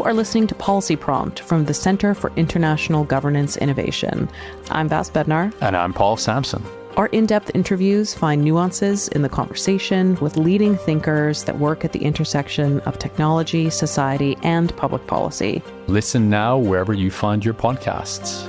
are listening to Policy Prompt from the Center for International Governance Innovation. I'm Vass Bednar. And I'm Paul Samson. Our in-depth interviews find nuances in the conversation with leading thinkers that work at the intersection of technology, society, and public policy. Listen now wherever you find your podcasts.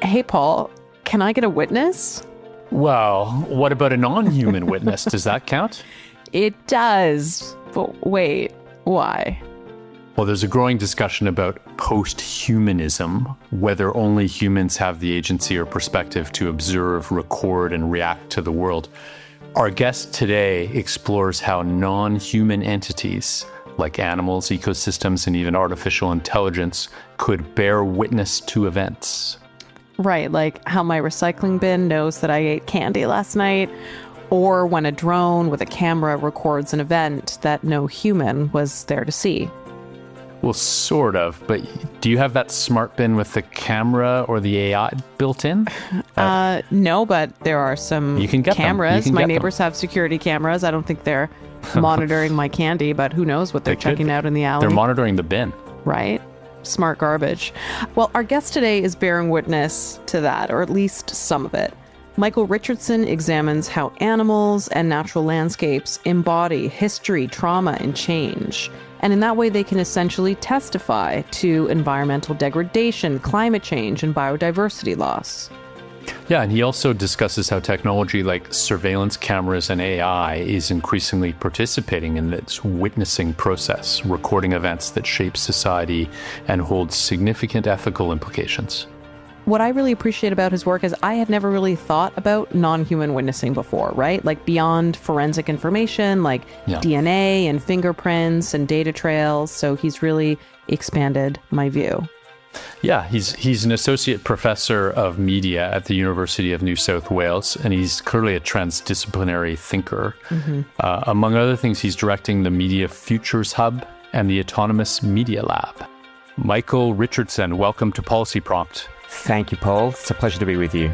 Hey, Paul, can I get a witness? Well, what about a non-human witness? Does that count? It does. But wait, why? Well, there's a growing discussion about post-humanism, whether only humans have the agency or perspective to observe, record, and react to the world. Our guest today explores how non-human entities, like animals, ecosystems, and even artificial intelligence, could bear witness to events. Right, like how my recycling bin knows that I ate candy last night, or when a drone with a camera records an event that no human was there to see. Well, sort of, but do you have that smart bin with the camera or the AI built in? No, but there are some cameras. My neighbors have security cameras. I don't think they're monitoring my candy, but who knows what they're checking out in the alley. They're monitoring the bin. Right? Smart garbage. Well, our guest today is bearing witness to that, or at least some of it. Michael Richardson examines how animals and natural landscapes embody history, trauma, and change. And in that way, they can essentially testify to environmental degradation, climate change, and biodiversity loss. Yeah, and he also discusses how technology like surveillance cameras and AI is increasingly participating in this witnessing process, recording events that shape society and hold significant ethical implications. What I really appreciate about his work is I had never really thought about non-human witnessing before, right? Like beyond forensic information, like DNA and fingerprints and data trails. So he's really expanded my view. Yeah, he's an associate professor of media at the University of New South Wales, and he's clearly a transdisciplinary thinker. Mm-hmm. Among other things, he's directing the Media Futures Hub and the Autonomous Media Lab. Michael Richardson, welcome to Policy Prompt. Thank you, Paul. It's a pleasure to be with you.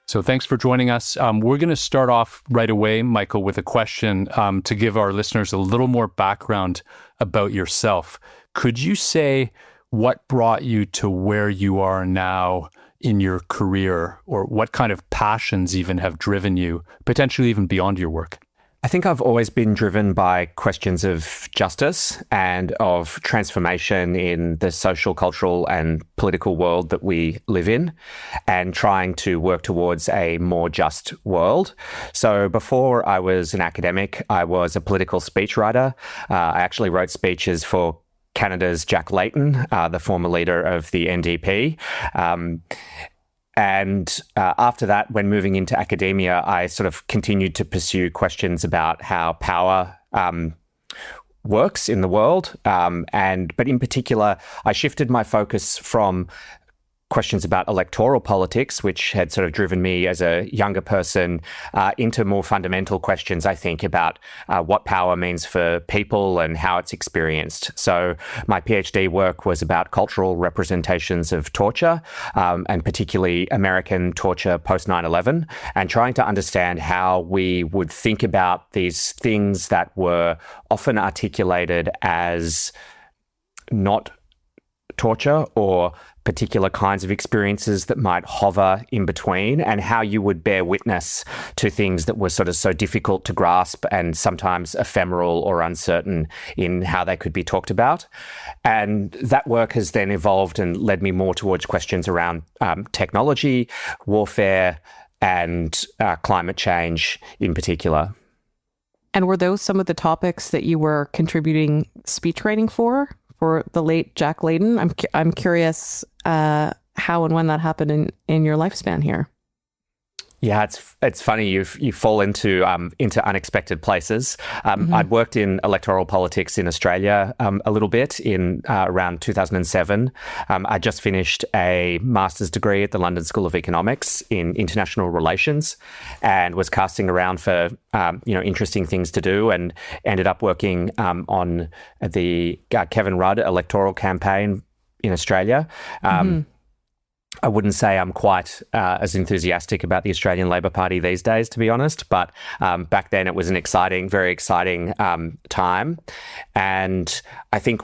So thanks for joining us. We're going to start off right away, Michael, with a question to give our listeners a little more background about yourself. Could you say what brought you to where you are now in your career, or what kind of passions even have driven you, potentially even beyond your work? I think I've always been driven by questions of justice and of transformation in the social, cultural, and political world that we live in, and trying to work towards a more just world. So before I was an academic, I was a political speechwriter. I actually wrote speeches for Canada's Jack Layton, the former leader of the NDP. And after that, when moving into academia, I sort of continued to pursue questions about how power works in the world. But in particular, I shifted my focus from questions about electoral politics, which had sort of driven me as a younger person, into more fundamental questions, I think, about what power means for people and how it's experienced. So my PhD work was about cultural representations of torture, and particularly American torture post 9/11, and trying to understand how we would think about these things that were often articulated as not torture, or particular kinds of experiences that might hover in between, and how you would bear witness to things that were sort of so difficult to grasp and sometimes ephemeral or uncertain in how they could be talked about. And that work has then evolved and led me more towards questions around technology, warfare, and climate change in particular. And were those some of the topics that you were contributing speech writing for the late Jack Layton? I'm curious how and when that happened in your lifespan here. Yeah, it's funny. You fall into unexpected places. I'd worked in electoral politics in Australia a little bit in around 2007. I just finished a master's degree at the London School of Economics in international relations, and was casting around for interesting things to do, and ended up working on the Kevin Rudd electoral campaign in Australia. I wouldn't say I'm quite as enthusiastic about the Australian Labor Party these days, to be honest. But back then it was an exciting, very exciting time. And I think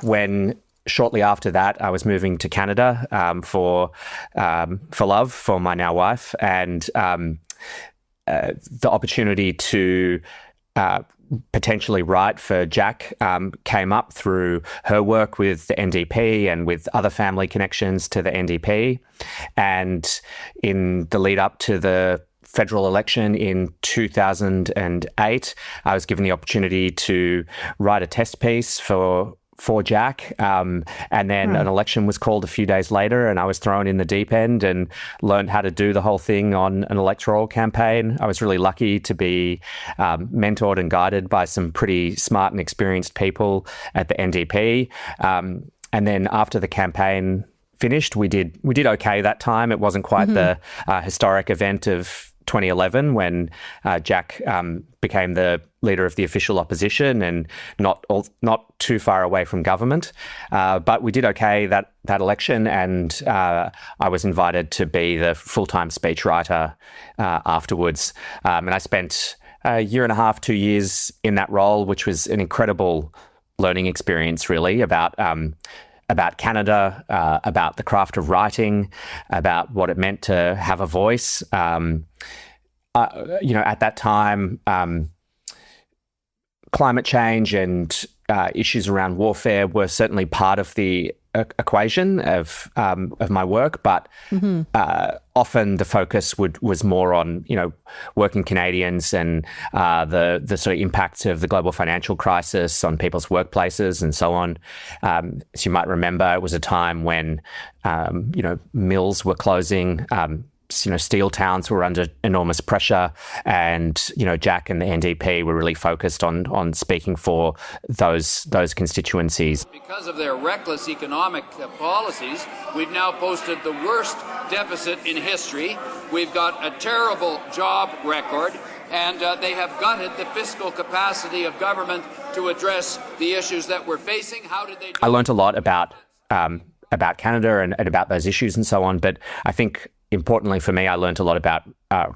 shortly after that, I was moving to Canada for love for my now wife, and the opportunity to potentially write for Jack came up through her work with the NDP and with other family connections to the NDP. And in the lead up to the federal election in 2008, I was given the opportunity to write a test piece for Jack, and then an election was called a few days later, and I was thrown in the deep end and learned how to do the whole thing on an electoral campaign. I was really lucky to be mentored and guided by some pretty smart and experienced people at the NDP. And then after the campaign finished, we did okay that time. It wasn't quite the historic event of 2011 when Jack became the leader of the official opposition and not too far away from government. But we did okay that election, and I was invited to be the full-time speechwriter afterwards. And I spent a year and a half, 2 years in that role, which was an incredible learning experience, really, about Canada, about the craft of writing, about what it meant to have a voice. At that time, climate change and issues around warfare were certainly part of the equation of my work, but often the focus was more on working Canadians and the sort of impacts of the global financial crisis on people's workplaces and so on. As you might remember, it was a time when mills were closing. Steel towns were under enormous pressure, and Jack and the NDP were really focused on speaking for those constituencies. Because of their reckless economic policies, we've now posted the worst deficit in history. We've got a terrible job record, and they have gutted the fiscal capacity of government to address the issues that we're facing. How did they do I learned a lot about Canada and about those issues and so on, but I think importantly for me, I learned a lot about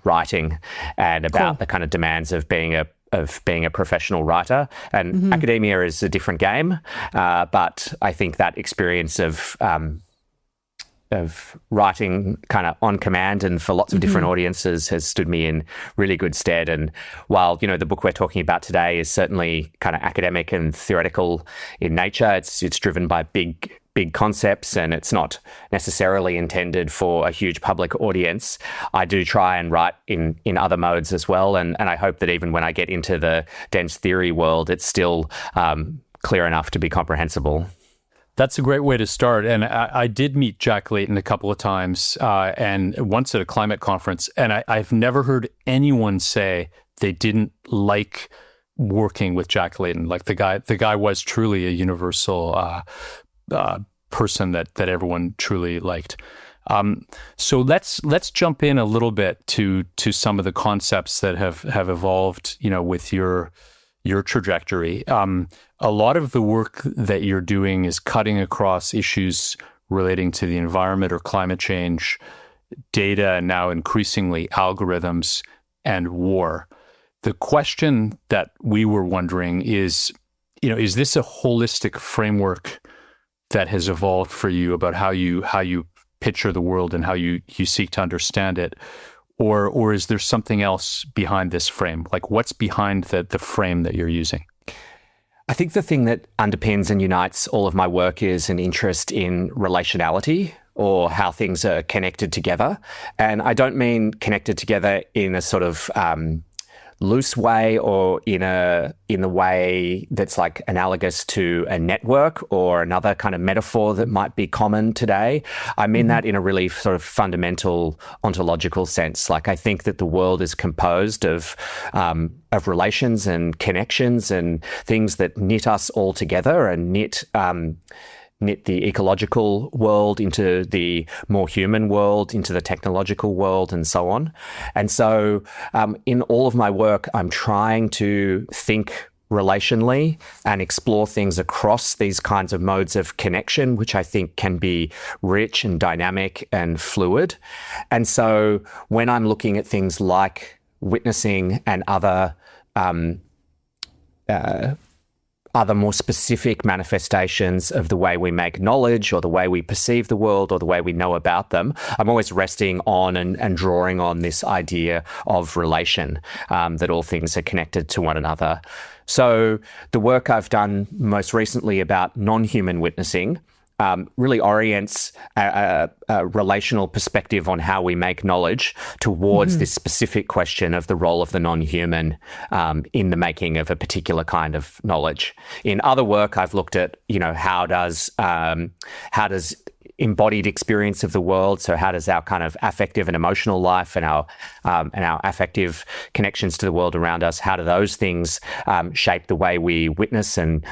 writing and about the kind of demands of being a professional writer. And academia is a different game, but I think that experience of writing kind of on command and for lots of different audiences has stood me in really good stead. And while the book we're talking about today is certainly kind of academic and theoretical in nature, it's driven by big concepts, and it's not necessarily intended for a huge public audience. I do try and write in other modes as well, and I hope that even when I get into the dense theory world, it's still clear enough to be comprehensible. That's a great way to start. And I did meet Jack Layton a couple of times, and once at a climate conference, and I've never heard anyone say they didn't like working with Jack Layton. Like the guy was truly a universal person that everyone truly liked. So let's jump in a little bit to some of the concepts that have evolved, with your trajectory. A lot of the work that you're doing is cutting across issues relating to the environment or climate change, data, and now increasingly algorithms and war. The question that we were wondering is this a holistic framework that has evolved for you about how you picture the world and how you seek to understand it? Or is there something else behind this frame? Like, what's behind the frame that you're using? I think the thing that underpins and unites all of my work is an interest in relationality, or how things are connected together. And I don't mean connected together in a sort of loose way, or in the way that's like analogous to a network or another kind of metaphor that might be common today. I mean that in a really sort of fundamental ontological sense. Like, I think that the world is composed of relations and connections and things that knit us all together and knit the ecological world into the more human world, into the technological world, and so on. And so in all of my work, I'm trying to think relationally and explore things across these kinds of modes of connection, which I think can be rich and dynamic and fluid. And so when I'm looking at things like witnessing and other more specific manifestations of the way we make knowledge or the way we perceive the world or the way we know about them, I'm always resting on and drawing on this idea of relation, that all things are connected to one another. So the work I've done most recently about non-human witnessing really orients a relational perspective on how we make knowledge towards this specific question of the role of the non-human in the making of a particular kind of knowledge. In other work, I've looked at, how does embodied experience of the world, so how does our kind of affective and emotional life and our affective connections to the world around us, how do those things shape the way we witness and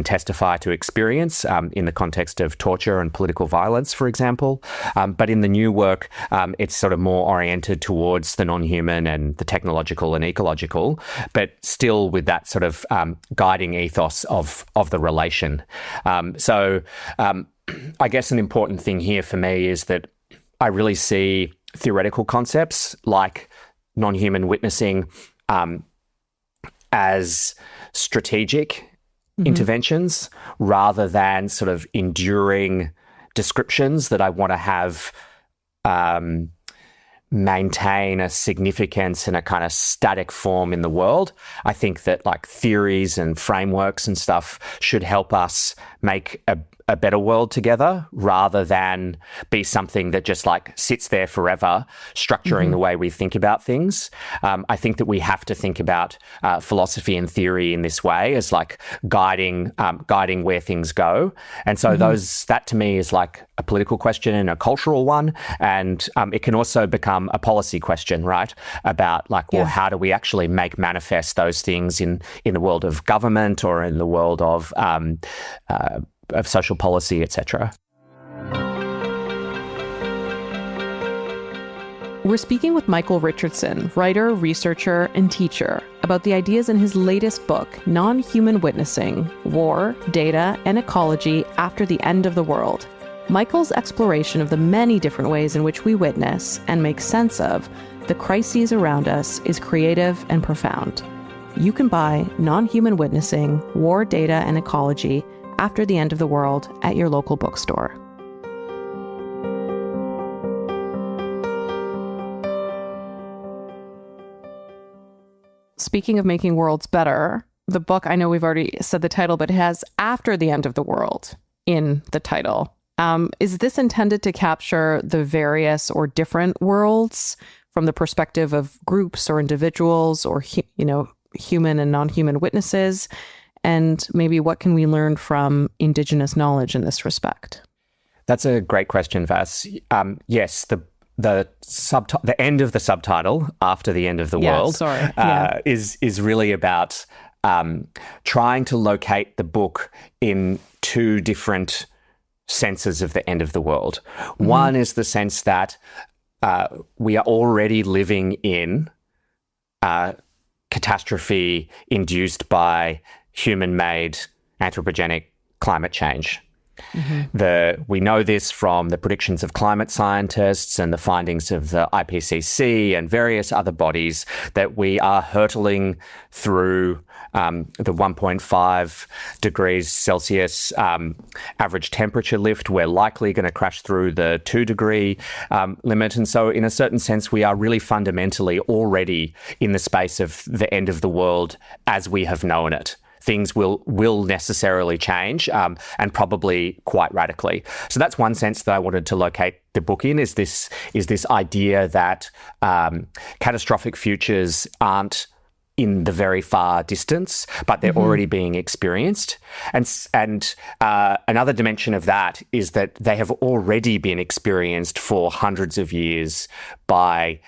testify to experience in the context of torture and political violence, for example. But in the new work, it's sort of more oriented towards the non-human and the technological and ecological, but still with that sort of guiding ethos of the relation. I guess an important thing here for me is that I really see theoretical concepts like non-human witnessing as strategic interventions rather than sort of enduring descriptions that I want to have maintain a significance in a kind of static form in the world. I think that like theories and frameworks and stuff should help us make a better world together rather than be something that just like sits there forever, structuring the way we think about things. I think that we have to think about philosophy and theory in this way as like guiding where things go. And so that to me is like a political question and a cultural one. And it can also become a policy question, right? About like, well, how do we actually make manifest those things in the world of government or in the world of social policy, etc. We're speaking with Michael Richardson, writer, researcher, and teacher, about the ideas in his latest book, Non-Human Witnessing: War, Data, and Ecology After the End of the World. Michael's exploration of the many different ways in which we witness and make sense of the crises around us is creative and profound. You can buy Non-Human Witnessing: War, Data, and Ecology After the End of the World at your local bookstore. Speaking of making worlds better, the book, I know we've already said the title, but it has After the End of the World in the title. Is this intended to capture the various or different worlds from the perspective of groups or individuals or, human and non-human witnesses? And maybe what can we learn from Indigenous knowledge in this respect? That's a great question, Vass. Yes, the end of the subtitle, After the End of the World, is really about trying to locate the book in two different senses of the end of the world. One is the sense that we are already living in catastrophe induced by human-made anthropogenic climate change. We know this from the predictions of climate scientists and the findings of the IPCC and various other bodies that we are hurtling through the 1.5 degrees Celsius average temperature lift. We're likely going to crash through the 2-degree limit. And so in a certain sense, we are really fundamentally already in the space of the end of the world as we have known it. Things will necessarily change and probably quite radically. So that's one sense that I wanted to locate the book in, is this idea that catastrophic futures aren't in the very far distance, but they're already being experienced. And another dimension of that is that they have already been experienced for hundreds of years by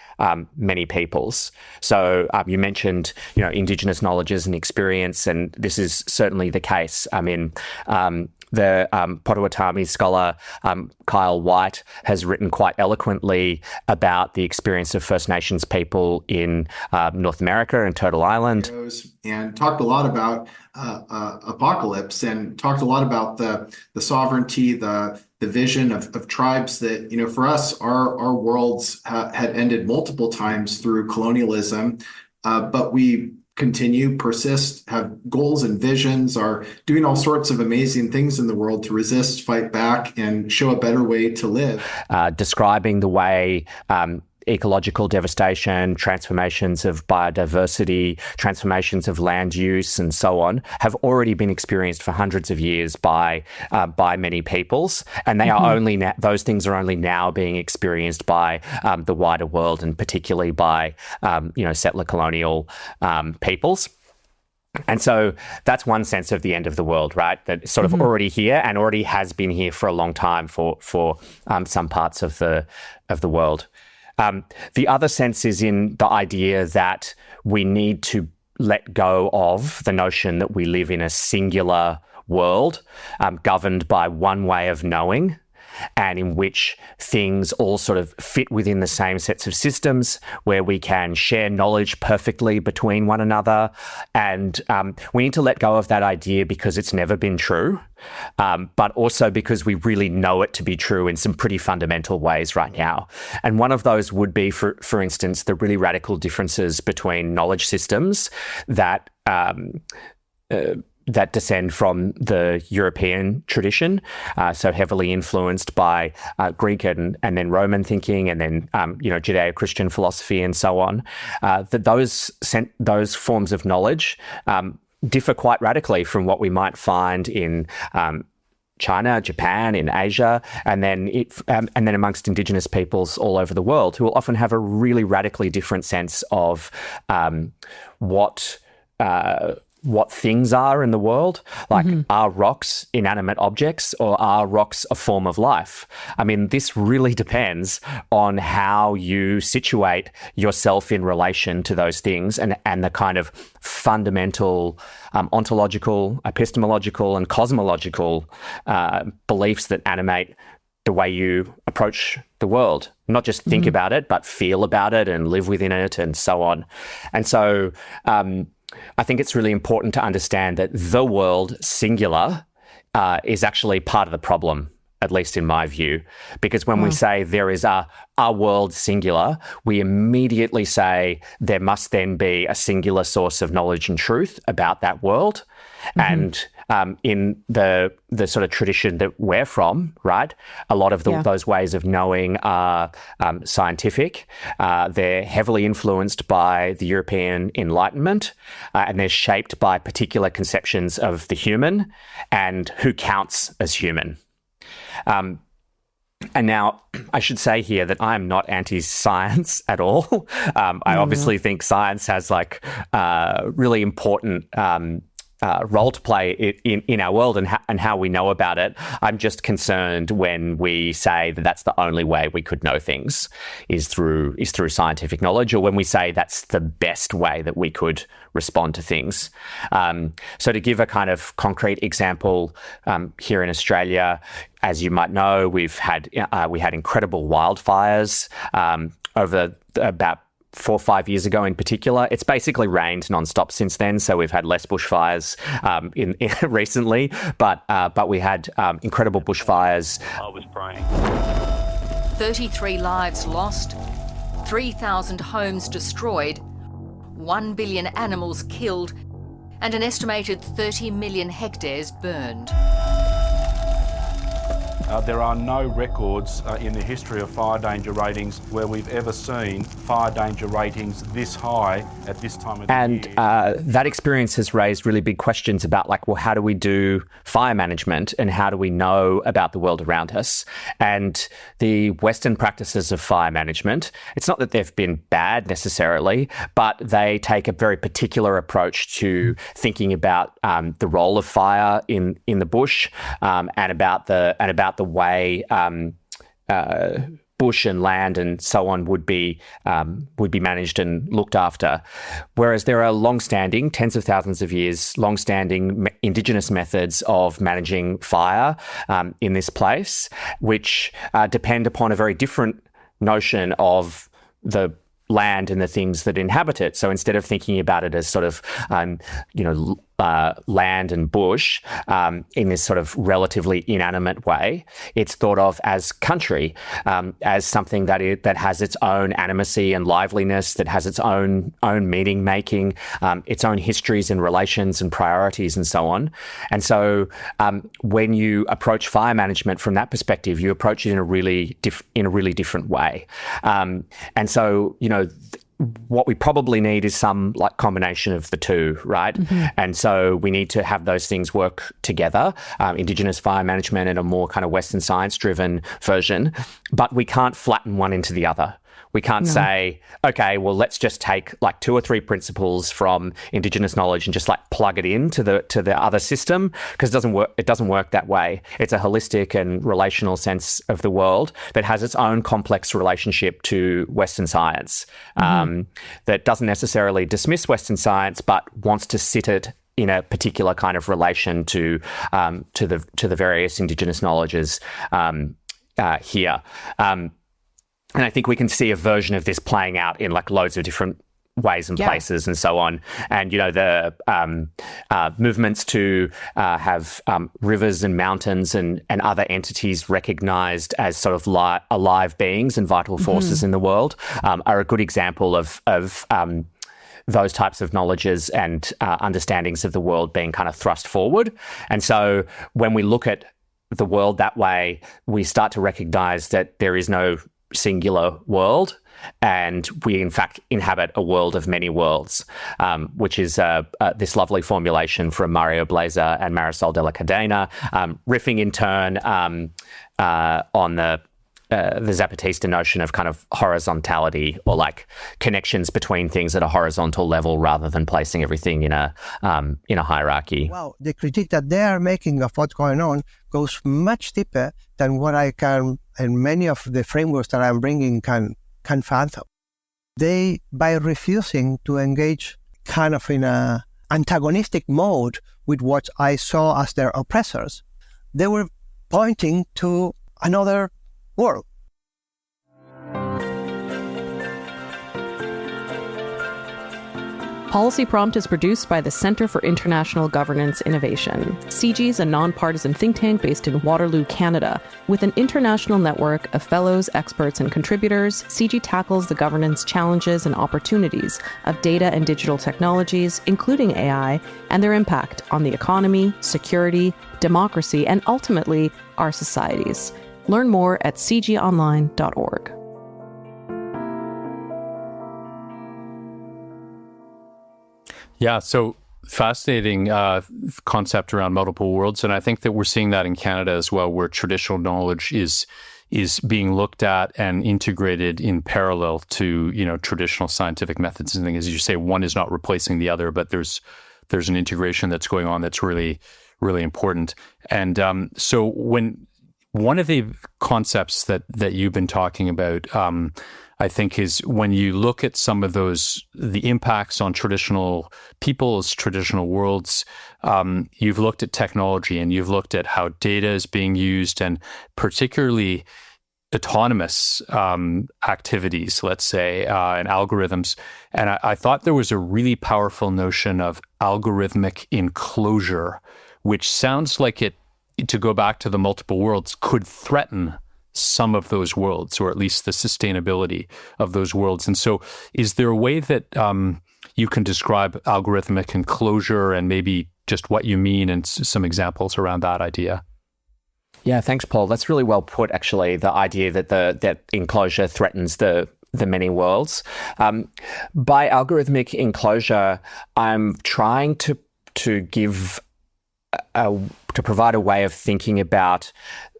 many peoples. So you mentioned, Indigenous knowledges and experience, and this is certainly the case. I mean, the Potawatomi scholar Kyle White has written quite eloquently about the experience of First Nations people in North America and Turtle Island. And talked a lot about apocalypse, and talked a lot about the sovereignty, the vision of tribes that, for us, our worlds had ended multiple times through colonialism, but we persist, have goals and visions, are doing all sorts of amazing things in the world to resist, fight back, and show a better way to live. Describing the way ecological devastation, transformations of biodiversity, transformations of land use, and so on, have already been experienced for hundreds of years by many peoples, and they are only those things are only now being experienced by the wider world, and particularly by settler colonial peoples. And so that's one sense of the end of the world, right? That's sort of already here and already has been here for a long time for some parts of the world. The other sense is in the idea that we need to let go of the notion that we live in a singular world governed by one way of knowing, and in which things all sort of fit within the same sets of systems where we can share knowledge perfectly between one another. And we need to let go of that idea because it's never been true, but also because we really know it to be true in some pretty fundamental ways right now. And one of those would be, for instance, the really radical differences between knowledge systems that descend from the European tradition, so heavily influenced by Greek and then Roman thinking, and then Judeo-Christian philosophy and so on. That those forms of knowledge differ quite radically from what we might find in China, Japan, in Asia, and then amongst Indigenous peoples all over the world, who will often have a really radically different sense of what things are in the world, like are rocks inanimate objects or are rocks a form of life? I mean, this really depends on how you situate yourself in relation to those things and the kind of fundamental ontological, epistemological, and cosmological beliefs that animate the way you approach the world. Not just think about it, but feel about it and live within it and so on. And so I think it's really important to understand that the world, singular, is actually part of the problem, at least in my view. Because when we say there is a world singular, we immediately say there must then be a singular source of knowledge and truth about that world. And in the sort of tradition that we're from, right, a lot of those ways of knowing are scientific. They're heavily influenced by the European Enlightenment, and they're shaped by particular conceptions of the human and who counts as human. And now, I should say here that I'm not anti-science at all. I obviously think science has really important role to play in our world and how we know about it. I'm just concerned when we say that that's the only way we could know things is through scientific knowledge, or when we say that's the best way that we could respond to things. So to give a kind of concrete example, here in Australia, as you might know, we had incredible wildfires over about 4 or 5 years ago in particular. It's basically rained nonstop since then, so we've had less bushfires in recently, but we had incredible bushfires. I was praying. 33 lives lost, 3,000 homes destroyed, 1 billion animals killed, and an estimated 30 million hectares burned. There are no records in the history of fire danger ratings where we've ever seen fire danger ratings this high at this time of the year. And that experience has raised really big questions about how do we do fire management and how do we know about the world around us? And the Western practices of fire management, it's not that they've been bad necessarily, but they take a very particular approach to thinking about the role of fire in the bush, and about the way bush and land and so on would be managed and looked after. Whereas there are long-standing, tens of thousands of years, long-standing indigenous methods of managing fire in this place, which depend upon a very different notion of the land and the things that inhabit it. So instead of thinking about it as sort of, land and bush in this sort of relatively inanimate way, it's thought of as country, as something that has its own animacy and liveliness, that has its own meaning making, its own histories and relations and priorities and so on. And so when you approach fire management from that perspective, you approach it in a really different way. And so, what we probably need is some combination of the two, right? Mm-hmm. And so we need to have those things work together, Indigenous fire management and a more kind of Western science-driven version, but we can't flatten one into the other. We can't say, okay, well, let's just take 2 or 3 principles from Indigenous knowledge and just plug it into the other system, because it doesn't work. It doesn't work that way. It's a holistic and relational sense of the world that has its own complex relationship to Western science, that doesn't necessarily dismiss Western science, but wants to sit it in a particular kind of relation to the various Indigenous knowledges here. And I think we can see a version of this playing out in loads of different ways and places and so on. And, the movements to have rivers and mountains and other entities recognized as sort of alive beings and vital forces in the world are a good example of those types of knowledges and understandings of the world being kind of thrust forward. And so when we look at the world that way, we start to recognize that there is no singular world, and we in fact inhabit a world of many worlds, which is this lovely formulation from Mario Blazer and Marisol de la Cadena, riffing in turn on the Zapatista notion of kind of horizontality, or connections between things at a horizontal level rather than placing everything in a hierarchy. Wow, the critique that they are making of what's going on goes much deeper than what I can, and many of the frameworks that I'm bringing can fathom. They, by refusing to engage kind of in a antagonistic mode with what I saw as their oppressors, they were pointing to another world. Policy Prompt is produced by the Centre for International Governance Innovation. CIGI is a nonpartisan think tank based in Waterloo, Canada. With an international network of fellows, experts, and contributors, CIGI tackles the governance challenges and opportunities of data and digital technologies, including AI, and their impact on the economy, security, democracy, and ultimately, our societies. Learn more at cgionline.org. Yeah, so fascinating concept around multiple worlds. And I think that we're seeing that in Canada as well, where traditional knowledge is being looked at and integrated in parallel to, traditional scientific methods and things. As you say, one is not replacing the other, but there's an integration that's going on that's really, really important. And so when one of the concepts that you've been talking about, I think, is when you look at some of the impacts on traditional peoples, traditional worlds, you've looked at technology and you've looked at how data is being used, and particularly autonomous activities, let's say, and algorithms. And I thought there was a really powerful notion of algorithmic enclosure, which sounds like it, to go back to the multiple worlds, could threaten some of those worlds, or at least the sustainability of those worlds. And so is there a way that you can describe algorithmic enclosure and maybe just what you mean and some examples around that idea? Yeah, thanks, Paul. That's really well put, actually, the idea that that enclosure threatens the many worlds. By algorithmic enclosure, I'm trying to provide a way of thinking about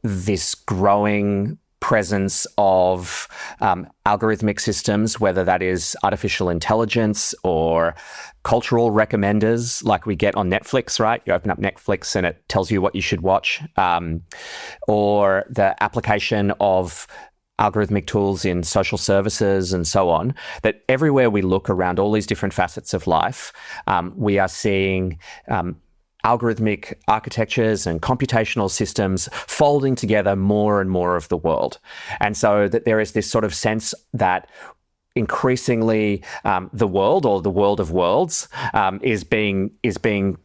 this growing presence of algorithmic systems, whether that is artificial intelligence or cultural recommenders like we get on Netflix, right? You open up Netflix and it tells you what you should watch, or the application of algorithmic tools in social services and so on, that everywhere we look around all these different facets of life, we are seeing algorithmic architectures and computational systems folding together more and more of the world. And so that there is this sort of sense that increasingly the world, or the world of worlds, is being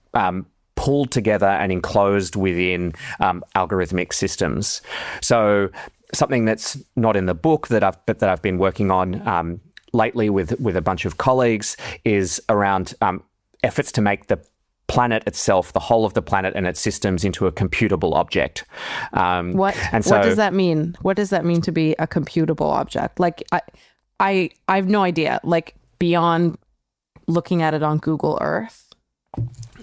pulled together and enclosed within algorithmic systems. So something that's not in the book that I've been working on lately with a bunch of colleagues is around efforts to make the planet itself, the whole of the planet and its systems, into a computable object. What does that mean? What does that mean to be a computable object? Like, I have no idea. Like, beyond looking at it on Google Earth.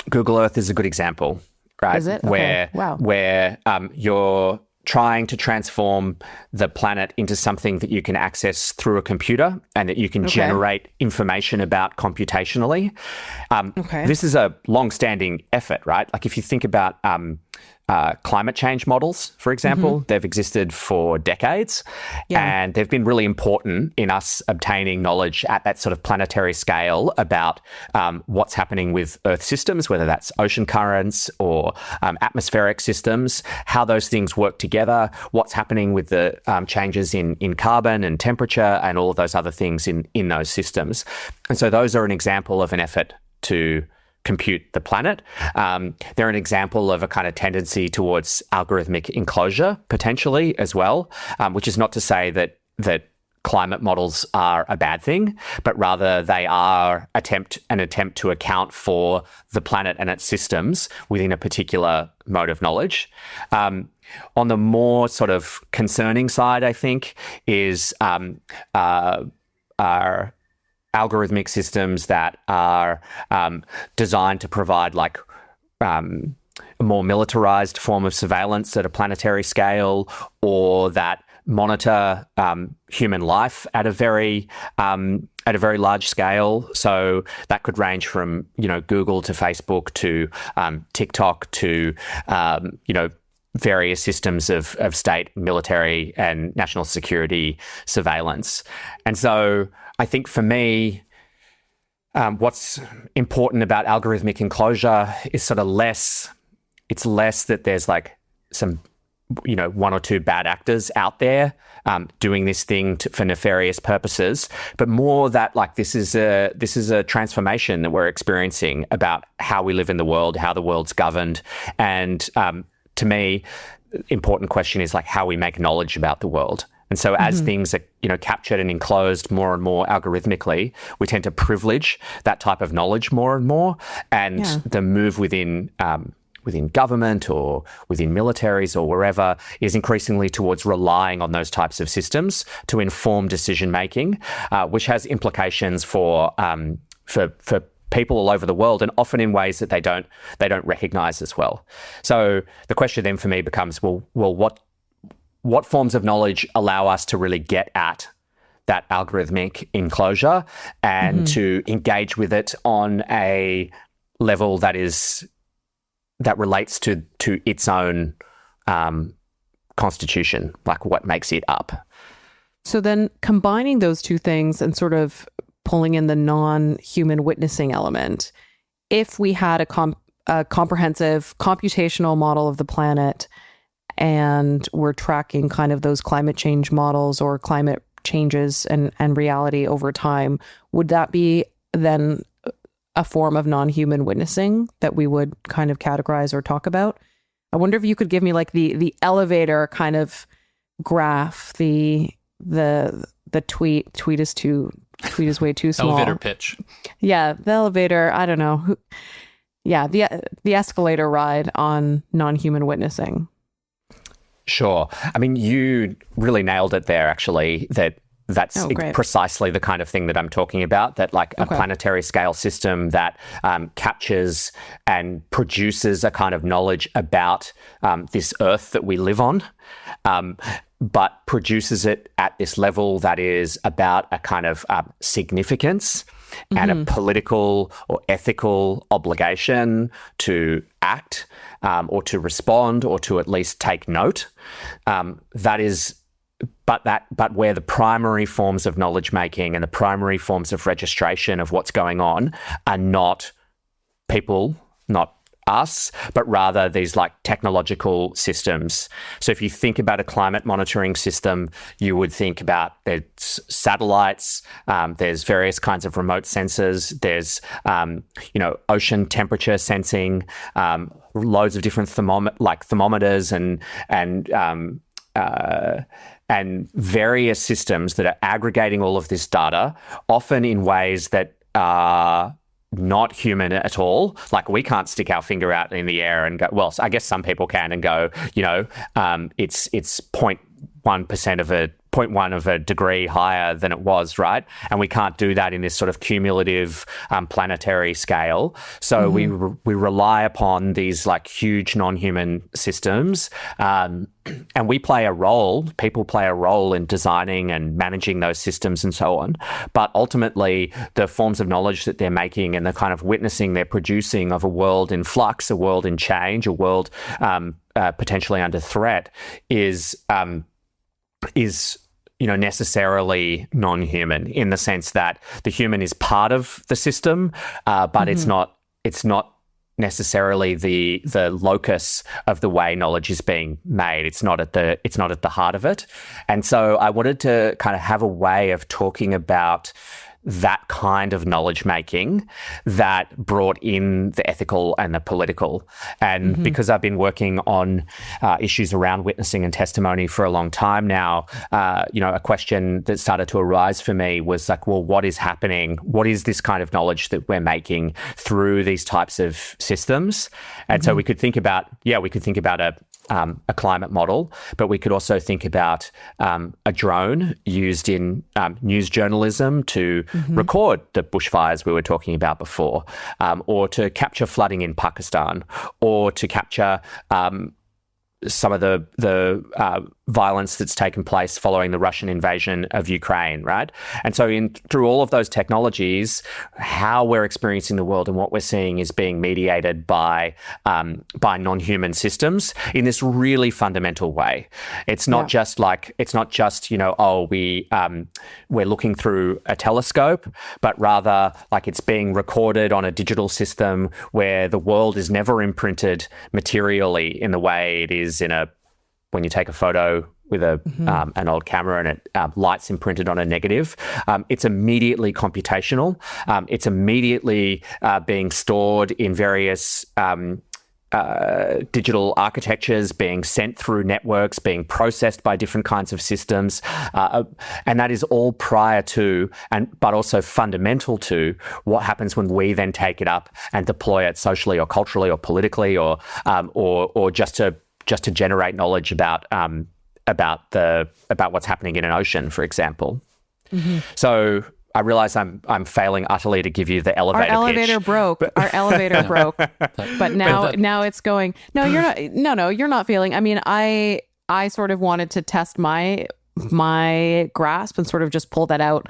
Google Earth is a good example, right? Is it? Okay. Where you're trying to transform the planet into something that you can access through a computer and that you can generate information about computationally. This is a long-standing effort, right? Like, if you think about climate change models, for example, they've existed for decades, and they've been really important in us obtaining knowledge at that sort of planetary scale about what's happening with Earth systems, whether that's ocean currents or atmospheric systems, how those things work together, what's happening with the changes in carbon and temperature and all of those other things in those systems. And so those are an example of an effort to compute the planet. They're an example of a kind of tendency towards algorithmic enclosure, potentially, as well, which is not to say that climate models are a bad thing, but rather they are an attempt to account for the planet and its systems within a particular mode of knowledge. On the more sort of concerning side, I think, is our algorithmic systems that are designed to provide like a more militarized form of surveillance at a planetary scale, or that monitor human life at a very large scale. So that could range from Google to Facebook to TikTok to various systems of state, military, and national security surveillance. And so I think for me, what's important about algorithmic enclosure is sort of less that there's like some, one or two bad actors out there doing this thing for nefarious purposes, but more that like this is a transformation that we're experiencing about how we live in the world, how the world's governed. And to me, important question is like how we make knowledge about the world. And so as things are, captured and enclosed more and more algorithmically, we tend to privilege that type of knowledge more and more. And the move within government or within militaries or wherever is increasingly towards relying on those types of systems to inform decision making, which has implications for people all over the world, and often in ways that they don't recognize as well. So the question then for me becomes, well, what forms of knowledge allow us to really get at that algorithmic enclosure and to engage with it on a level that relates to its own constitution, like what makes it up. So then combining those two things and sort of pulling in the non-human witnessing element, if we had a comprehensive computational model of the planet and we're tracking kind of those climate change models or climate changes and reality over time, would that be then a form of non-human witnessing that we would kind of categorize or talk about? I wonder if you could give me like the elevator kind of graph, the tweet is way too small. Elevator pitch. Yeah, the elevator, I don't know. Yeah, the escalator ride on non-human witnessing. Sure. I mean, you really nailed it there, actually, that's great. Precisely the kind of thing that I'm talking about, that like a planetary scale system that captures and produces a kind of knowledge about this Earth that we live on, but produces it at this level that is about a kind of significance and a political or ethical obligation to act or to respond or to at least take note. That is but where the primary forms of knowledge making and the primary forms of registration of what's going on are not people, not us, but rather these like technological systems. So if you think about a climate monitoring system, you would think about there's satellites, there's various kinds of remote sensors, there's ocean temperature sensing, loads of different thermometers and various systems that are aggregating all of this data, often in ways that are not human at all. Like we can't stick our finger out in the air and go, well, I guess some people can and go, it's 0.1% of a 0.1 of a degree higher than it was, right? And we can't do that in this sort of cumulative planetary scale. So we rely upon these like huge non-human systems, and we play a role. People play a role in designing and managing those systems and so on. But ultimately, the forms of knowledge that they're making and the kind of witnessing they're producing of a world in flux, a world in change, a world potentially under threat is necessarily non-human in the sense that the human is part of the system, but it's not necessarily the locus of the way knowledge is being made. It's not at the heart of it. And so I wanted to kind of have a way of talking about that kind of knowledge making that brought in the ethical and the political. And because I've been working on issues around witnessing and testimony for a long time now, a question that started to arise for me was like, well, what is happening? What is this kind of knowledge that we're making through these types of systems? And so we could think about a climate model, but we could also think about a drone used in news journalism to record the bushfires we were talking about before, or to capture flooding in Pakistan, or to capture some of the violence that's taken place following the Russian invasion of Ukraine, right? And so through all of those technologies, how we're experiencing the world and what we're seeing is being mediated by non-human systems in this really fundamental way. It's not just we're looking through a telescope, but rather like it's being recorded on a digital system where the world is never imprinted materially in the way it is when you take a photo with an old camera and it light's imprinted on a negative. It's immediately computational. It's immediately being stored in various digital architectures, being sent through networks, being processed by different kinds of systems. And that is all prior to, but also fundamental to, what happens when we then take it up and deploy it socially or culturally or politically or just to generate knowledge about what's happening in an ocean, for example. So I realize I'm failing utterly to give you the elevator pitch. Our elevator broke, but now it's going. No, you're not. No, you're not failing. I mean, I sort of wanted to test my grasp and sort of just pull that out,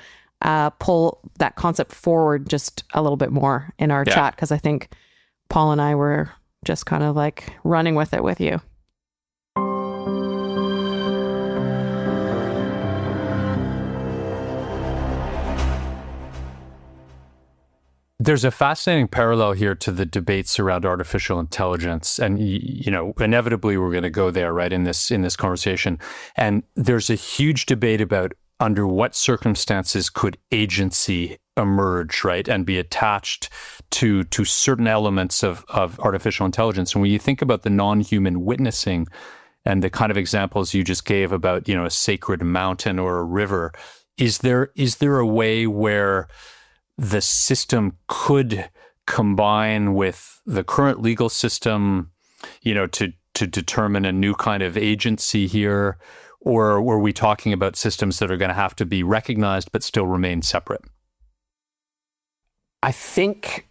pull that concept forward just a little bit more in our chat, because I think Paul and I were just kind of like running with it with you. There's a fascinating parallel here to the debates around artificial intelligence, and inevitably we're going to go there, right, in this conversation. And there's a huge debate about under what circumstances could agency emerge, right, and be attached to certain elements of artificial intelligence. And when you think about the non-human witnessing and the kind of examples you just gave about, a sacred mountain or a river, is there a way where the system could combine with the current legal system, to determine a new kind of agency here? Or were we talking about systems that are going to have to be recognized but still remain separate? I think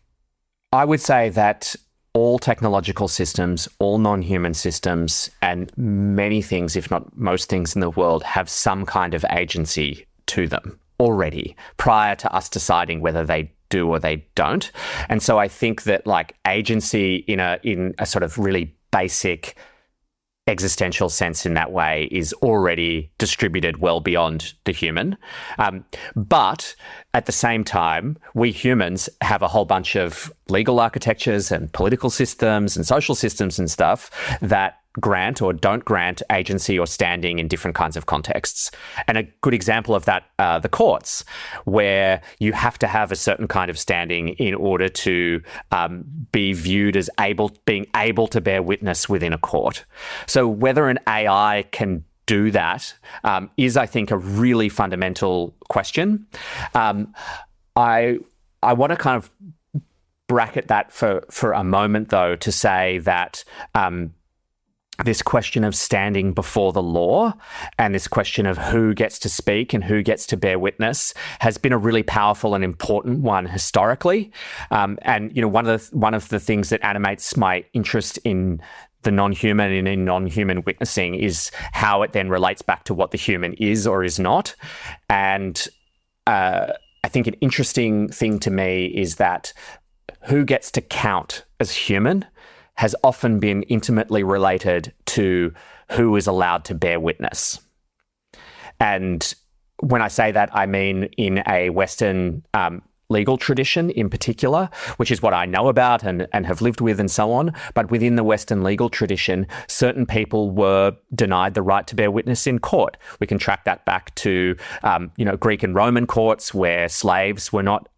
I would say that all technological systems, all non-human systems, and many things, if not most things in the world, have some kind of agency to them already, prior to us deciding whether they do or they don't. And so I think that like agency in a sort of really basic existential sense in that way is already distributed well beyond the human. But at the same time, we humans have a whole bunch of legal architectures and political systems and social systems and stuff that grant or don't grant agency or standing in different kinds of contexts. And a good example of that are the courts, where you have to have a certain kind of standing in order to be viewed as being able to bear witness within a court. So whether an AI can do that is, I think, a really fundamental question. I want to kind of bracket that for a moment, though, to say that this question of standing before the law and this question of who gets to speak and who gets to bear witness has been a really powerful and important one historically. And, you know, one of the things that animates my interest in the non-human and in non-human witnessing is how it then relates back to what the human is or is not. And I think an interesting thing to me is that who gets to count as human has often been intimately related to who is allowed to bear witness. And when I say that, I mean in a Western legal tradition in particular, which is what I know about and have lived with and so on. But within the Western legal tradition, certain people were denied the right to bear witness in court. We can track that back to, Greek and Roman courts where slaves were not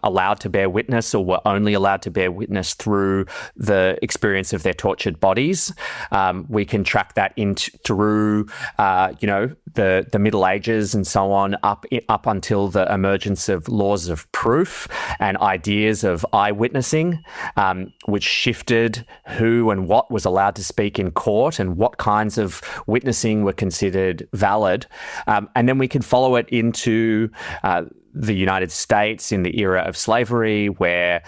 allowed to bear witness or were only allowed to bear witness through the experience of their tortured bodies. We can track that through, the Middle Ages and so on, up until the emergence of laws of proof and ideas of eyewitnessing, which shifted who and what was allowed to speak in court and what kinds of witnessing were considered valid. And then we can follow it into the United States in the era of slavery, where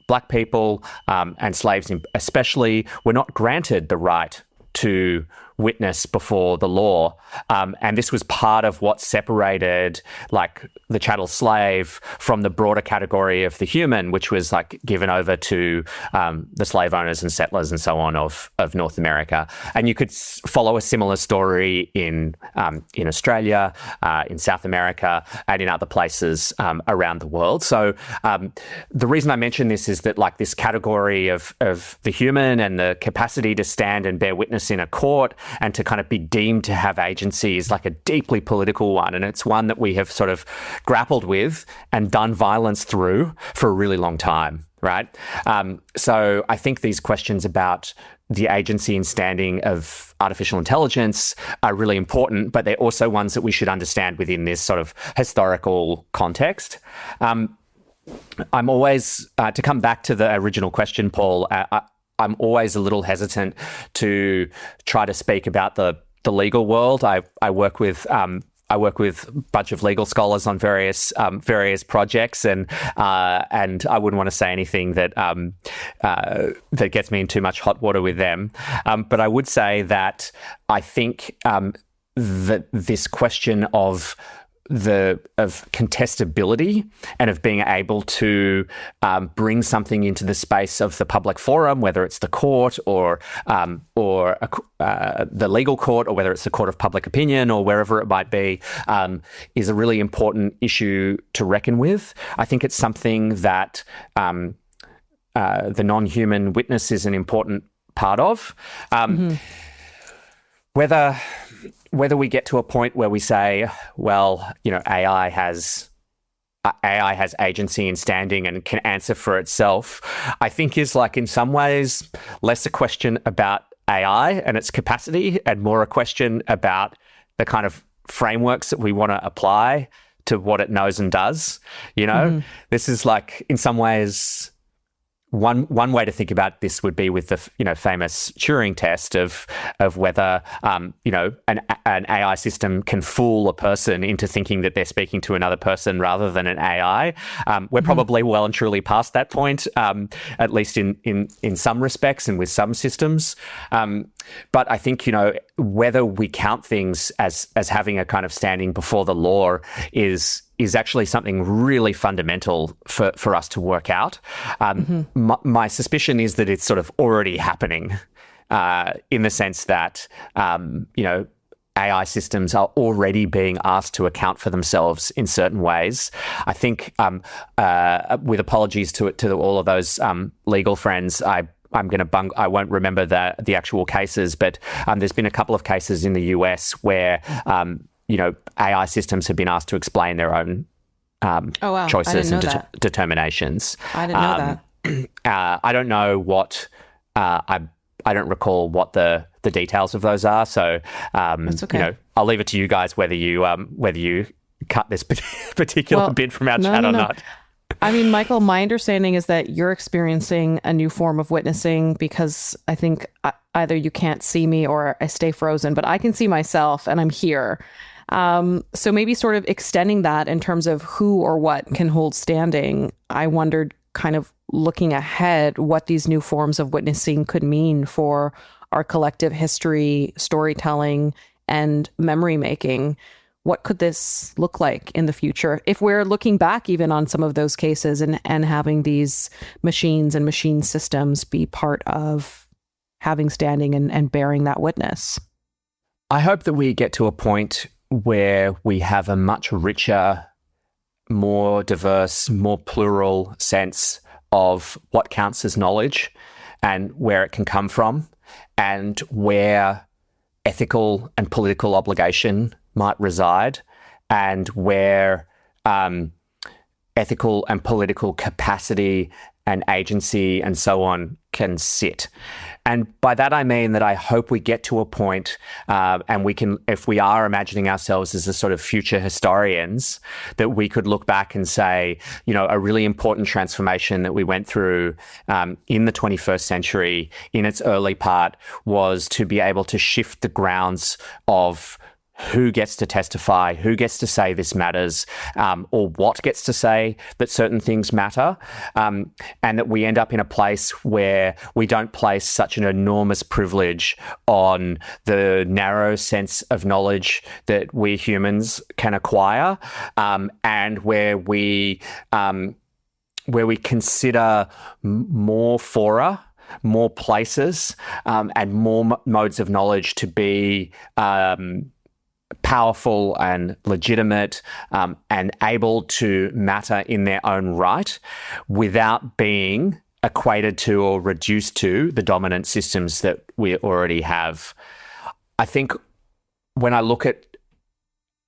Black people and slaves especially were not granted the right to witness before the law. And this was part of what separated like the chattel slave from the broader category of the human, which was like given over to the slave owners and settlers and so on of North America. And you could follow a similar story in Australia, in South America, and in other places around the world. So the reason I mention this is that like this category of the human and the capacity to stand and bear witness in a court and to kind of be deemed to have agency is like a deeply political one. And it's one that we have sort of grappled with and done violence through for a really long time, right? So I think these questions about the agency and standing of artificial intelligence are really important, but they're also ones that we should understand within this sort of historical context. I'm always, to come back to the original question, Paul, I'm always a little hesitant to try to speak about the legal world. I work with a bunch of legal scholars on various projects, and I wouldn't want to say anything that that gets me in too much hot water with them. But I would say that I think that this question of contestability and of being able to bring something into the space of the public forum, whether it's the court or the legal court, or whether it's the court of public opinion or wherever it might be, is a really important issue to reckon with. I think it's something that the non-human witness is an important part of. Whether we get to a point where we say, well, AI has agency and standing and can answer for itself, I think is like in some ways less a question about AI and its capacity and more a question about the kind of frameworks that we want to apply to what it knows and does. This is like in some ways. One way to think about this would be with the famous Turing test of whether an AI system can fool a person into thinking that they're speaking to another person rather than an AI. We're probably well and truly past that point, at least in some respects and with some systems. But I think whether we count things as having a kind of standing before the law is actually something really fundamental for us to work out. My suspicion is that it's sort of already happening in the sense that, AI systems are already being asked to account for themselves in certain ways. I think, with apologies to all of those legal friends, I won't remember the actual cases, but there's been a couple of cases in the US where AI systems have been asked to explain their own choices and determinations. I didn't know that. I don't know what I don't recall what the details of those are. So That's okay. I'll leave it to you guys whether you cut this particular bit from our chat or not. I mean, Michael, my understanding is that you're experiencing a new form of witnessing because I think either you can't see me or I stay frozen, but I can see myself and I'm here. So maybe sort of extending that in terms of who or what can hold standing. I wondered, kind of looking ahead, what these new forms of witnessing could mean for our collective history, storytelling, and memory making. What could this look like in the future if we're looking back even on some of those cases and having these machines and machine systems be part of having standing and bearing that witness? I hope that we get to a point where we have a much richer, more diverse, more plural sense of what counts as knowledge and where it can come from and where ethical and political obligation might reside and where ethical and political capacity and agency and so on can sit. And by that, I mean that I hope we get to a point and we can, if we are imagining ourselves as a sort of future historians, that we could look back and say, a really important transformation that we went through in the 21st century in its early part was to be able to shift the grounds of who gets to testify, who gets to say this matters, or what gets to say that certain things matter, and that we end up in a place where we don't place such an enormous privilege on the narrow sense of knowledge that we humans can acquire, and where we consider more fora, more places, and more modes of knowledge to be powerful and legitimate and able to matter in their own right without being equated to or reduced to the dominant systems that we already have. I think when I look at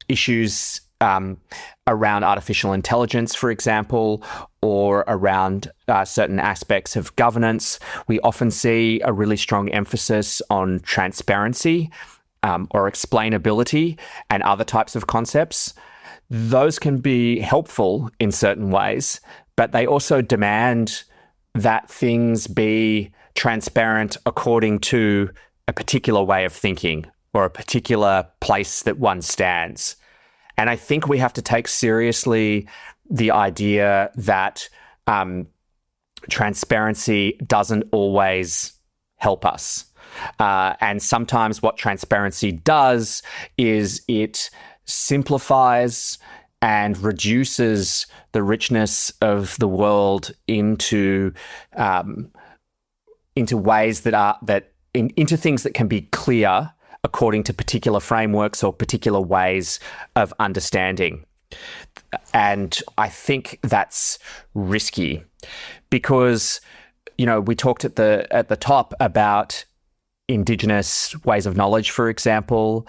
issues around artificial intelligence, for example, or around certain aspects of governance, we often see a really strong emphasis on transparency or explainability and other types of concepts. Those can be helpful in certain ways, but they also demand that things be transparent according to a particular way of thinking or a particular place that one stands. And I think we have to take seriously the idea that transparency doesn't always help us. And sometimes what transparency does is it simplifies and reduces the richness of the world into ways into things that can be clear according to particular frameworks or particular ways of understanding. And I think that's risky because, we talked at the top about Indigenous ways of knowledge, for example.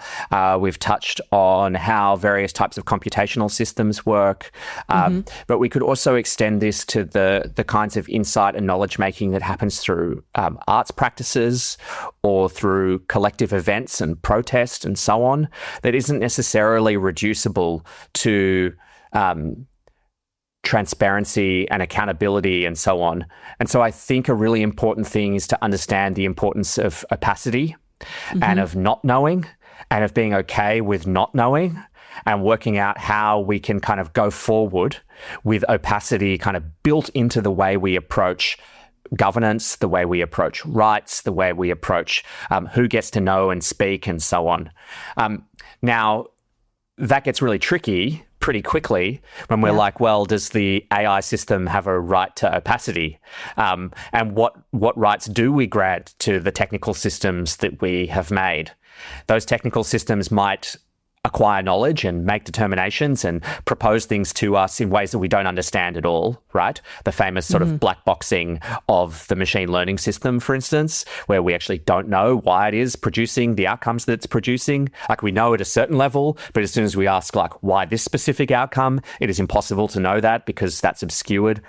We've touched on how various types of computational systems work. But we could also extend this to the kinds of insight and knowledge making that happens through arts practices or through collective events and protest and so on, that isn't necessarily reducible to transparency and accountability and so on. And so I think a really important thing is to understand the importance of opacity and of not knowing and of being okay with not knowing and working out how we can kind of go forward with opacity kind of built into the way we approach governance, the way we approach rights, the way we approach who gets to know and speak and so on. Now, that gets really tricky pretty quickly when we're like, well, does the AI system have a right to opacity? And what rights do we grant to the technical systems that we have made? Those technical systems might acquire knowledge and make determinations and propose things to us in ways that we don't understand at all, right? The famous sort of black boxing of the machine learning system, for instance, where we actually don't know why it is producing the outcomes that it's producing. Like, we know at a certain level, but as soon as we ask, like, why this specific outcome, it is impossible to know that because that's obscured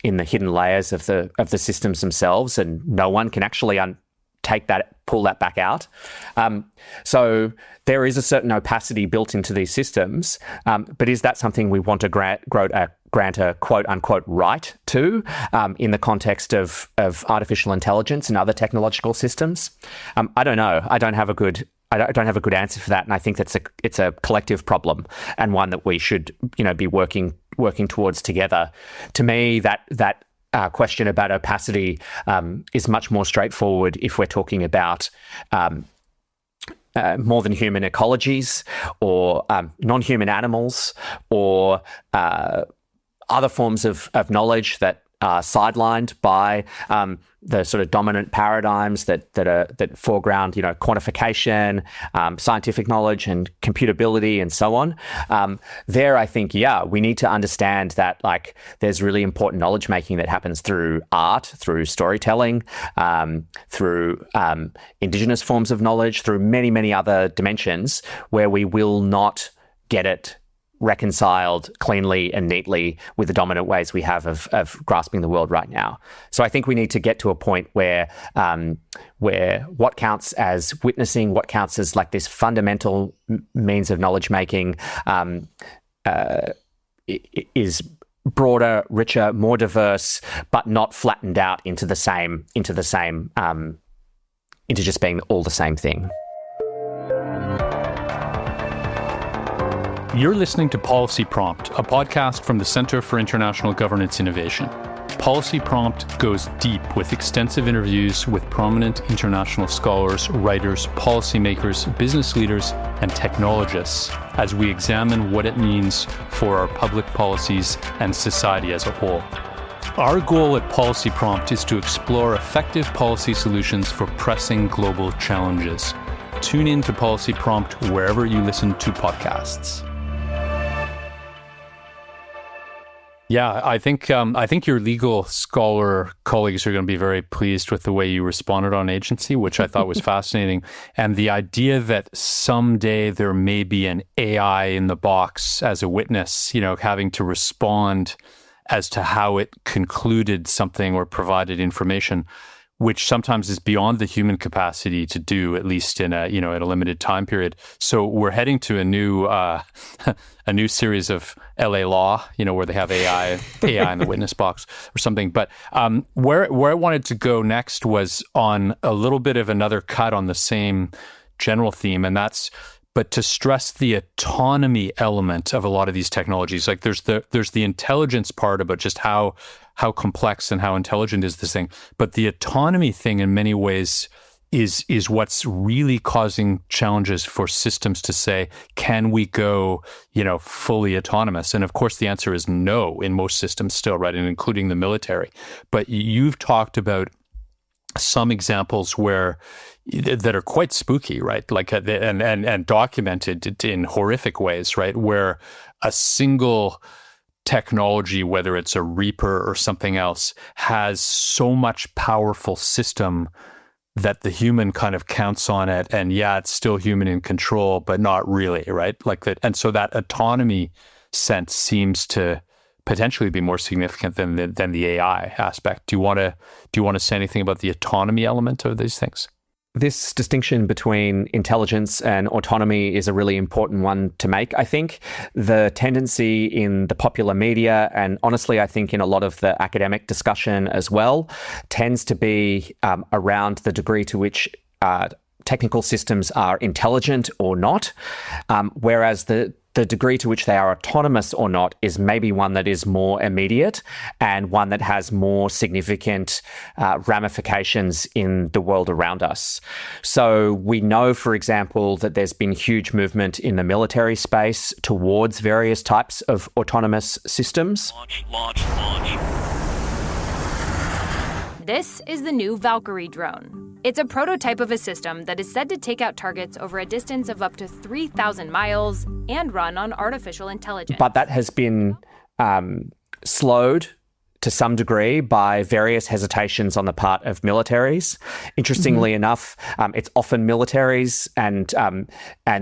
in the hidden layers of the systems themselves, and no one can actually pull that back out. So there is a certain opacity built into these systems, but is that something we want to grant a quote-unquote right to in the context of artificial intelligence and other technological systems? I don't know. I don't have a good answer for that, and I think it's a collective problem and one that we should be working towards together. To me, that question about opacity is much more straightforward if we're talking about more than human ecologies or non-human animals or other forms of knowledge that are sidelined by the sort of dominant paradigms that foreground, quantification, scientific knowledge and computability and so on. There, I think, we need to understand that, like, there's really important knowledge making that happens through art, through storytelling, through indigenous forms of knowledge, through many, many other dimensions where we will not get it reconciled cleanly and neatly with the dominant ways we have of grasping the world right now. So I think we need to get to a point where what counts as witnessing, what counts as like this fundamental means of knowledge making is broader, richer, more diverse, but not flattened out into just being all the same thing. You're listening to Policy Prompt, a podcast from the Center for International Governance Innovation. Policy Prompt goes deep with extensive interviews with prominent international scholars, writers, policymakers, business leaders, and technologists as we examine what it means for our public policies and society as a whole. Our goal at Policy Prompt is to explore effective policy solutions for pressing global challenges. Tune in to Policy Prompt wherever you listen to podcasts. Yeah, I think your legal scholar colleagues are going to be very pleased with the way you responded on agency, which I thought was fascinating. And the idea that someday there may be an AI in the box as a witness, having to respond as to how it concluded something or provided information, which sometimes is beyond the human capacity to do, at least in a limited time period. So we're heading to a new series of LA Law, where they have AI in the witness box or something. But where I wanted to go next was on a little bit of another cut on the same general theme, and that's but to stress the autonomy element of a lot of these technologies. Like there's the intelligence part about just how complex and how intelligent is this thing. But the autonomy thing in many ways is what's really causing challenges for systems to say, can we go, fully autonomous? And of course, the answer is no in most systems still, right? And including the military. But you've talked about some examples that are quite spooky, right? Like and documented in horrific ways, right? Where a single technology, whether it's a Reaper or something else, has so much powerful system that the human kind of counts on it, and it's still human in control, but not really, right? Like that, and so that autonomy sense seems to potentially be more significant than the AI aspect. Do you want to say anything about the autonomy element of these things? This distinction between intelligence and autonomy is a really important one to make, I think. The tendency in the popular media, and honestly, I think in a lot of the academic discussion as well, tends to be around the degree to which technical systems are intelligent or not, whereas the the degree to which they are autonomous or not is maybe one that is more immediate and one that has more significant ramifications in the world around us. So we know, for example, that there's been huge movement in the military space towards various types of autonomous systems. Launch. This is the new Valkyrie drone. It's a prototype of a system that is said to take out targets over a distance of up to 3,000 miles and run on artificial intelligence. But that has been slowed to some degree by various hesitations on the part of militaries. Interestingly enough, it's often militaries and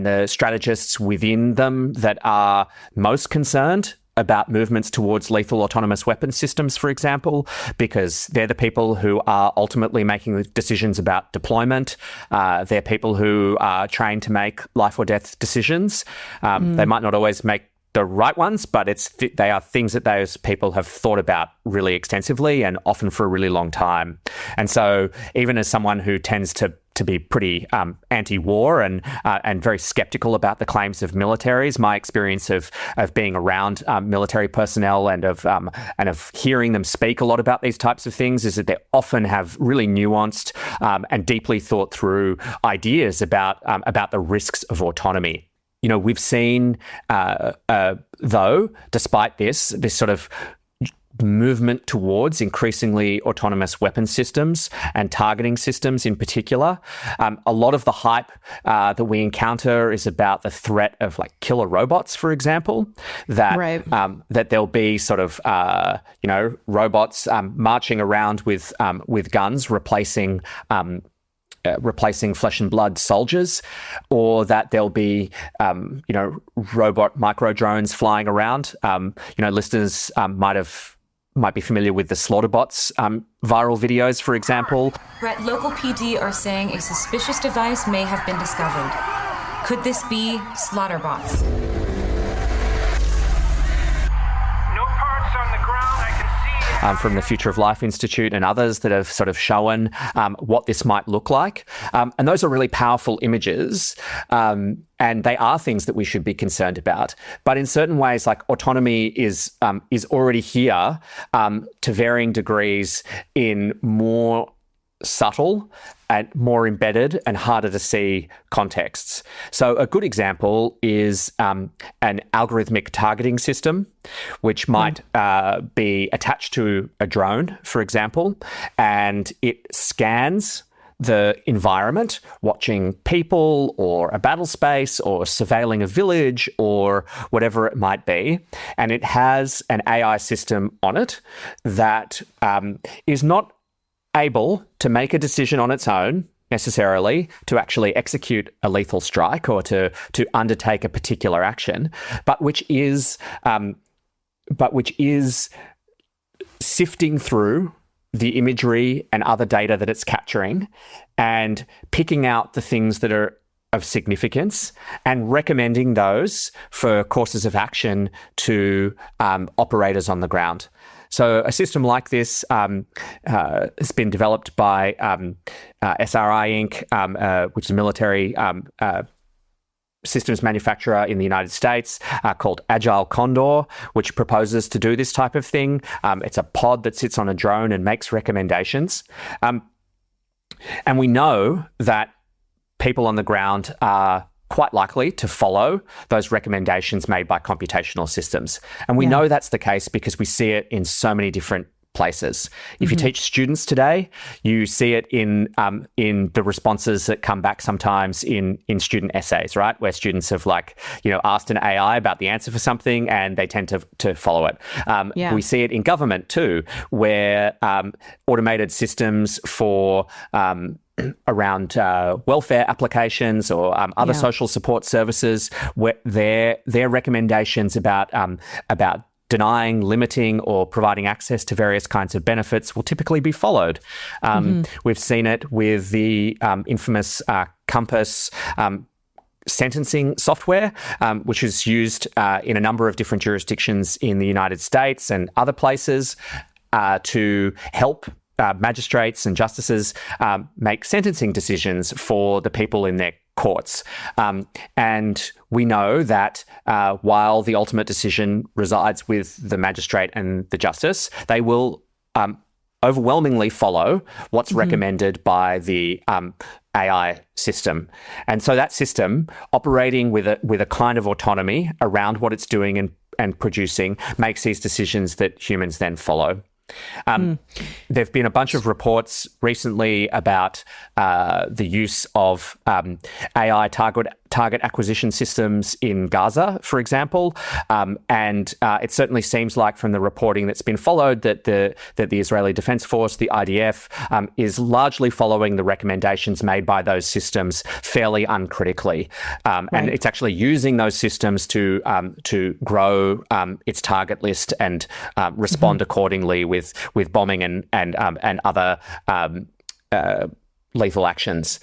the strategists within them that are most concerned about movements towards lethal autonomous weapons systems, for example, because they're the people who are ultimately making the decisions about deployment. They're people who are trained to make life or death decisions. They might not always make the right ones, but they are things that those people have thought about really extensively and often for a really long time. And so even as someone who tends to be pretty anti-war and very skeptical about the claims of militaries, my experience of being around military personnel and of hearing them speak a lot about these types of things is that they often have really nuanced and deeply thought through ideas about the risks of autonomy. You know, we've seen, though, despite this sort of movement towards increasingly autonomous weapon systems and targeting systems in particular. A lot of the hype that we encounter is about the threat of like killer robots, for example, that there'll be sort of, robots marching around with guns replacing flesh and blood soldiers, or that there'll be, robot micro drones flying around. Listeners might be familiar with the Slaughterbots viral videos, for example. Brett, local PD are saying a suspicious device may have been discovered. Could this be Slaughterbots? No parts on the ground. I can see it. From the Future of Life Institute and others that have sort of shown what this might look like. And those are really powerful images. And they are things that we should be concerned about. But in certain ways, like autonomy is already here to varying degrees in more subtle and more embedded and harder to see contexts. So a good example is an algorithmic targeting system, which might be attached to a drone, for example, and it scans the environment, watching people or a battle space or surveilling a village or whatever it might be. And it has an AI system on it that is not able to make a decision on its own necessarily to actually execute a lethal strike or to undertake a particular action, but which is sifting through the imagery and other data that it's capturing and picking out the things that are of significance and recommending those for courses of action to operators on the ground. So a system like this has been developed by SRI Inc., which is a military systems manufacturer in the United States called Agile Condor, which proposes to do this type of thing. It's a pod that sits on a drone and makes recommendations. And we know that people on the ground are quite likely to follow those recommendations made by computational systems. And we know that's the case because we see it in so many different places. If you teach students today, you see it in the responses that come back sometimes in student essays, right? Where students have asked an AI about the answer for something and they tend to follow it. We see it in government too, where automated systems for around welfare applications or other social support services, where their recommendations about denying, limiting, or providing access to various kinds of benefits will typically be followed. We've seen it with the infamous Compass sentencing software, which is used in a number of different jurisdictions in the United States and other places to help magistrates and justices make sentencing decisions for the people in their courts. And we know that while the ultimate decision resides with the magistrate and the justice, they will overwhelmingly follow what's recommended by the AI system. And so that system, operating with a kind of autonomy around what it's doing and producing, makes these decisions that humans then follow. There have been a bunch of reports recently about the use of AI target acquisition systems in Gaza, for example, and it certainly seems like from the reporting that's been followed that the Israeli Defense Force, the IDF, is largely following the recommendations made by those systems fairly uncritically, and it's actually using those systems to grow its target list and respond accordingly with bombing and other lethal actions.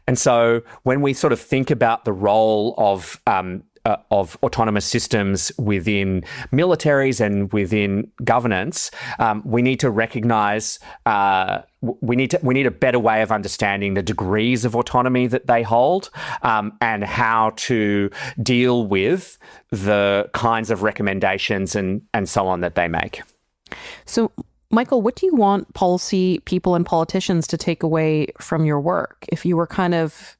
And so when we sort of think about the role of autonomous systems within militaries and within governance, we need to recognize we need a better way of understanding the degrees of autonomy that they hold, and how to deal with the kinds of recommendations and so on that they make. So, Michael, what do you want policy people and politicians to take away from your work? If you were kind of,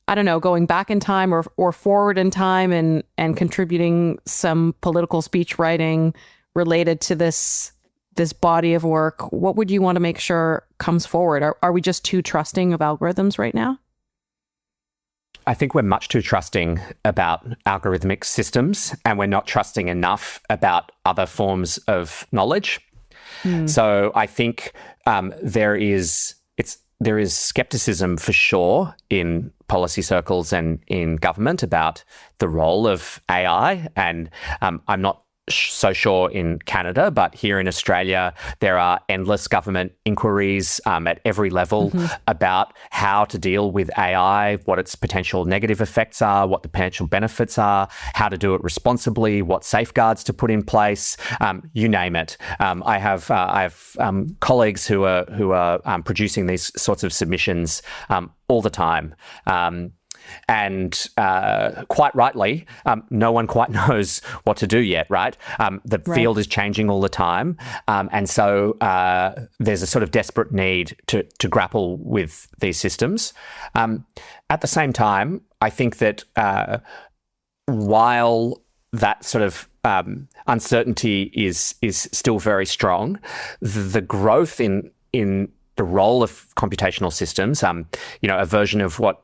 I don't know, going back in time or forward in time and contributing some political speech writing related to this body of work, what would you want to make sure comes forward? Are we just too trusting of algorithms right now? I think we're much too trusting about algorithmic systems, and we're not trusting enough about other forms of knowledge. So I think there is skepticism for sure in policy circles and in government about the role of AI, and I'm not so sure in Canada, but here in Australia, there are endless government inquiries at every level about how to deal with AI, what its potential negative effects are, what the potential benefits are, how to do it responsibly, what safeguards to put in place, you name it. I have colleagues who are producing these sorts of submissions all the time. And quite rightly, no one quite knows what to do yet, right? The field is changing all the time. And so there's a sort of desperate need to grapple with these systems. At the same time, I think that while that sort of uncertainty is still very strong, the growth in the role of computational systems, a version of what,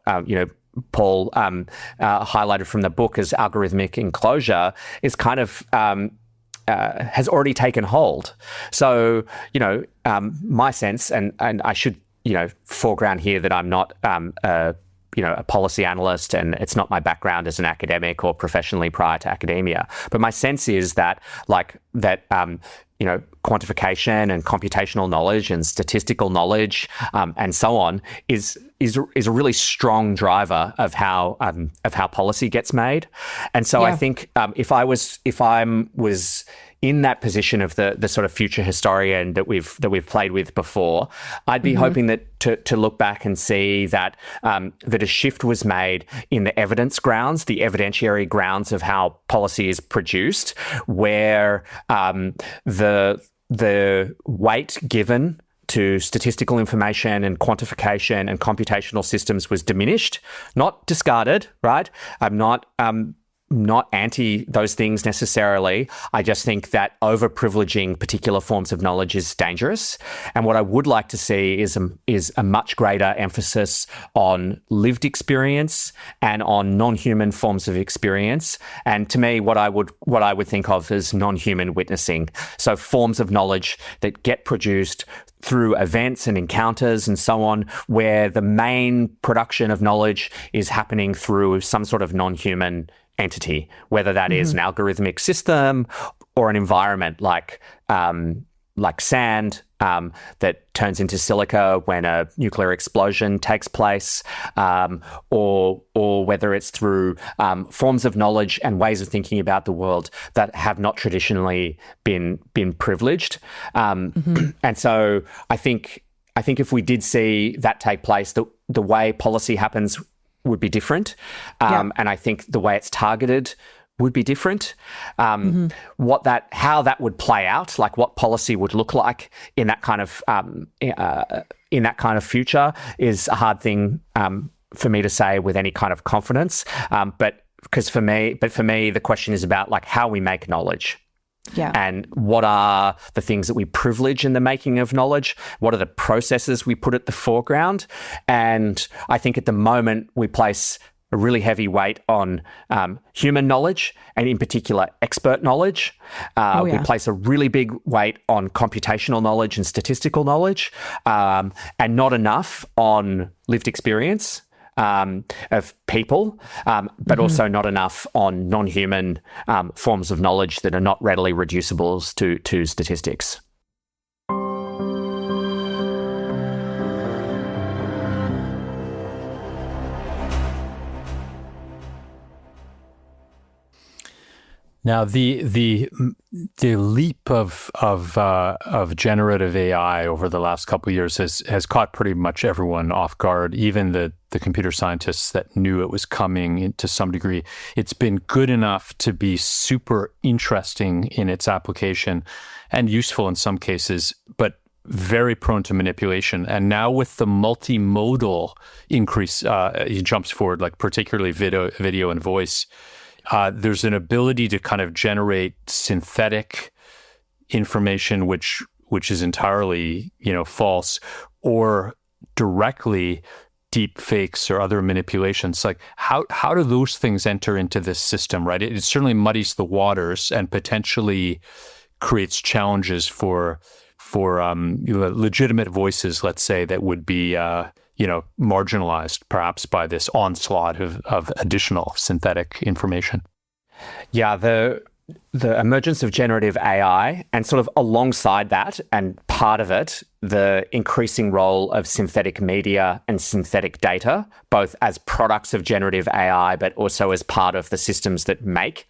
Paul highlighted from the book as algorithmic enclosure, is kind of has already taken hold. So, my sense, and I should, foreground here that I'm not a policy analyst, and it's not my background as an academic or professionally prior to academia. But my sense is that, quantification and computational knowledge and statistical knowledge and so on is a really strong driver of how policy gets made. And so I think if I was in that position of the sort of future historian that we've played with before, I'd be hoping that to look back and see that that a shift was made in the evidence grounds, the evidentiary grounds of how policy is produced, where the weight given to statistical information and quantification and computational systems was diminished, not discarded, right? I'm not anti those things necessarily. I just think that over-privileging particular forms of knowledge is dangerous. And what I would like to see is a much greater emphasis on lived experience and on non-human forms of experience. And to me, what I would think of as non-human witnessing. So forms of knowledge that get produced through events and encounters and so on, where the main production of knowledge is happening through some sort of non-human entity, whether that is an algorithmic system or an environment like sand that turns into silica when a nuclear explosion takes place, or whether it's through forms of knowledge and ways of thinking about the world that have not traditionally been privileged. And so I think if we did see that take place, the way policy happens would be different. And I think the way it's targeted would be different. How that would play out, like what policy would look like in that kind of future, is a hard thing for me to say with any kind of confidence. But for me, the question is about like how we make knowledge. Yeah. And what are the things that we privilege in the making of knowledge? What are the processes we put at the foreground? And I think at the moment we place a really heavy weight on human knowledge, and in particular expert knowledge. We place a really big weight on computational knowledge and statistical knowledge, and not enough on lived experience of people, but also not enough on non-human forms of knowledge that are not readily reducible to statistics. Now, the leap of generative AI over the last couple of years has caught pretty much everyone off guard, even the computer scientists that knew it was coming to some degree. It's been good enough to be super interesting in its application and useful in some cases, but very prone to manipulation. And now with the multimodal increase, it jumps forward, like particularly video and voice. There's an ability to kind of generate synthetic information, which is entirely, false, or directly deep fakes or other manipulations. Like how do those things enter into this system, right? It certainly muddies the waters and potentially creates challenges for legitimate voices, let's say, that would be marginalized perhaps by this onslaught of additional synthetic information. Yeah, the emergence of generative AI, and sort of alongside that, and part of it, the increasing role of synthetic media and synthetic data, both as products of generative AI, but also as part of the systems that make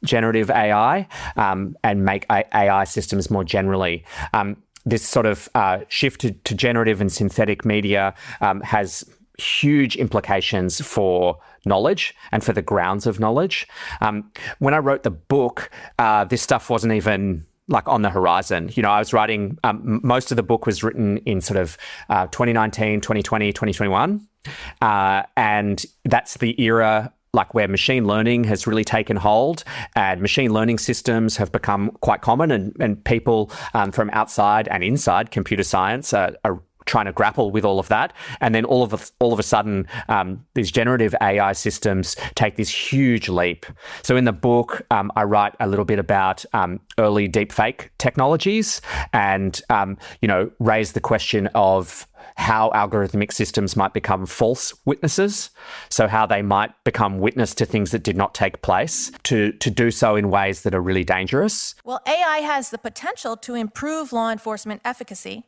generative AI and make AI systems more generally. This sort of shift to generative and synthetic media has huge implications for knowledge and for the grounds of knowledge. When I wrote the book, this stuff wasn't even like on the horizon. I was writing, most of the book was written in sort of 2019, 2020, 2021. And that's the era like where machine learning has really taken hold, and machine learning systems have become quite common, and people from outside and inside computer science are trying to grapple with all of that. And then all of a sudden, these generative AI systems take this huge leap. So in the book, I write a little bit about early deepfake technologies and, raise the question of how algorithmic systems might become false witnesses. So how they might become witness to things that did not take place, to do so in ways that are really dangerous. Well, AI has the potential to improve law enforcement efficacy.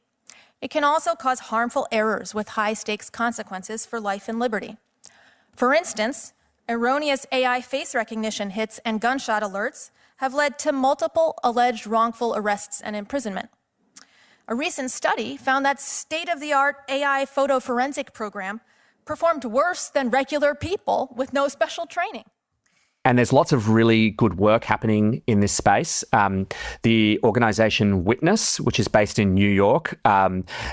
It can also cause harmful errors with high-stakes consequences for life and liberty. For instance, erroneous AI face recognition hits and gunshot alerts have led to multiple alleged wrongful arrests and imprisonment. A recent study found that state-of-the-art AI photo forensic program performed worse than regular people with no special training. And there's lots of really good work happening in this space. The organization Witness, which is based in New York,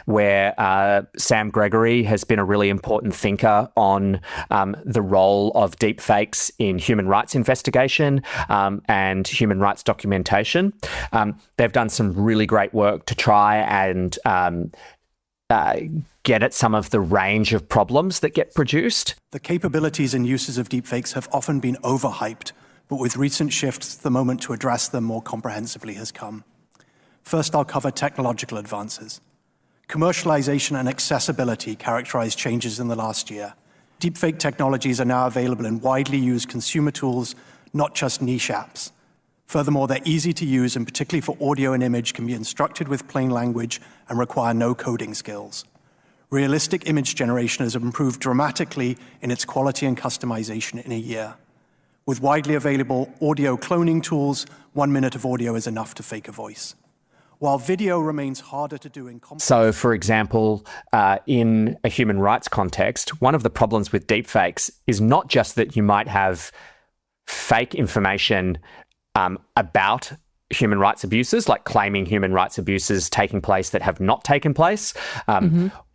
where Sam Gregory has been a really important thinker on the role of deepfakes in human rights investigation and human rights documentation. They've done some really great work to try and get at some of the range of problems that get produced. The capabilities and uses of deepfakes have often been overhyped, but with recent shifts, the moment to address them more comprehensively has come. First, I'll cover technological advances. Commercialization and accessibility characterized changes in the last year. Deepfake technologies are now available in widely used consumer tools, not just niche apps. Furthermore, they're easy to use, and particularly for audio and image, can be instructed with plain language and require no coding skills. Realistic image generation has improved dramatically in its quality and customization in a year. With widely available audio cloning tools, 1 minute of audio is enough to fake a voice. While video remains harder to do in So, for example, in a human rights context, one of the problems with deepfakes is not just that you might have fake information about human rights abuses, like claiming human rights abuses taking place that have not taken place,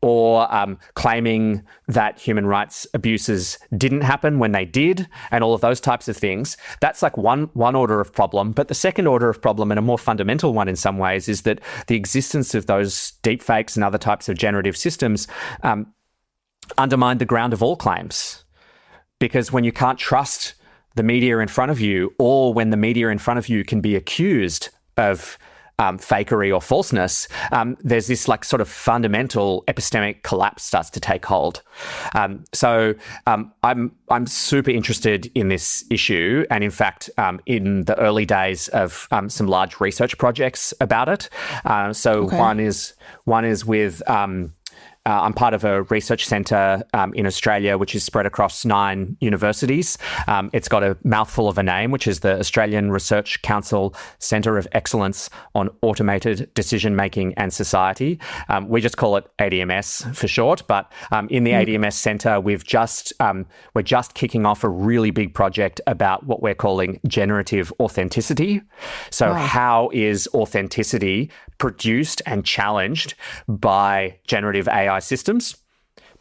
or claiming that human rights abuses didn't happen when they did, and all of those types of things. That's like one order of problem. But the second order of problem, and a more fundamental one in some ways, is that the existence of those deepfakes and other types of generative systems undermine the ground of all claims. Because when you can't trust the media in front of you, or when the media in front of you can be accused of fakery or falseness, there's this like sort of fundamental epistemic collapse starts to take hold. So I'm super interested in this issue, and in fact, in the early days of some large research projects about it. One is with I'm part of a research centre in Australia, which is spread across 9 universities. It's got a mouthful of a name, which is the Australian Research Council Centre of Excellence on Automated Decision Making and Society. We just call it ADMS for short, but in the ADMS Centre, we're just kicking off a really big project about what we're calling generative authenticity. So how is authenticity produced and challenged by generative AI systems?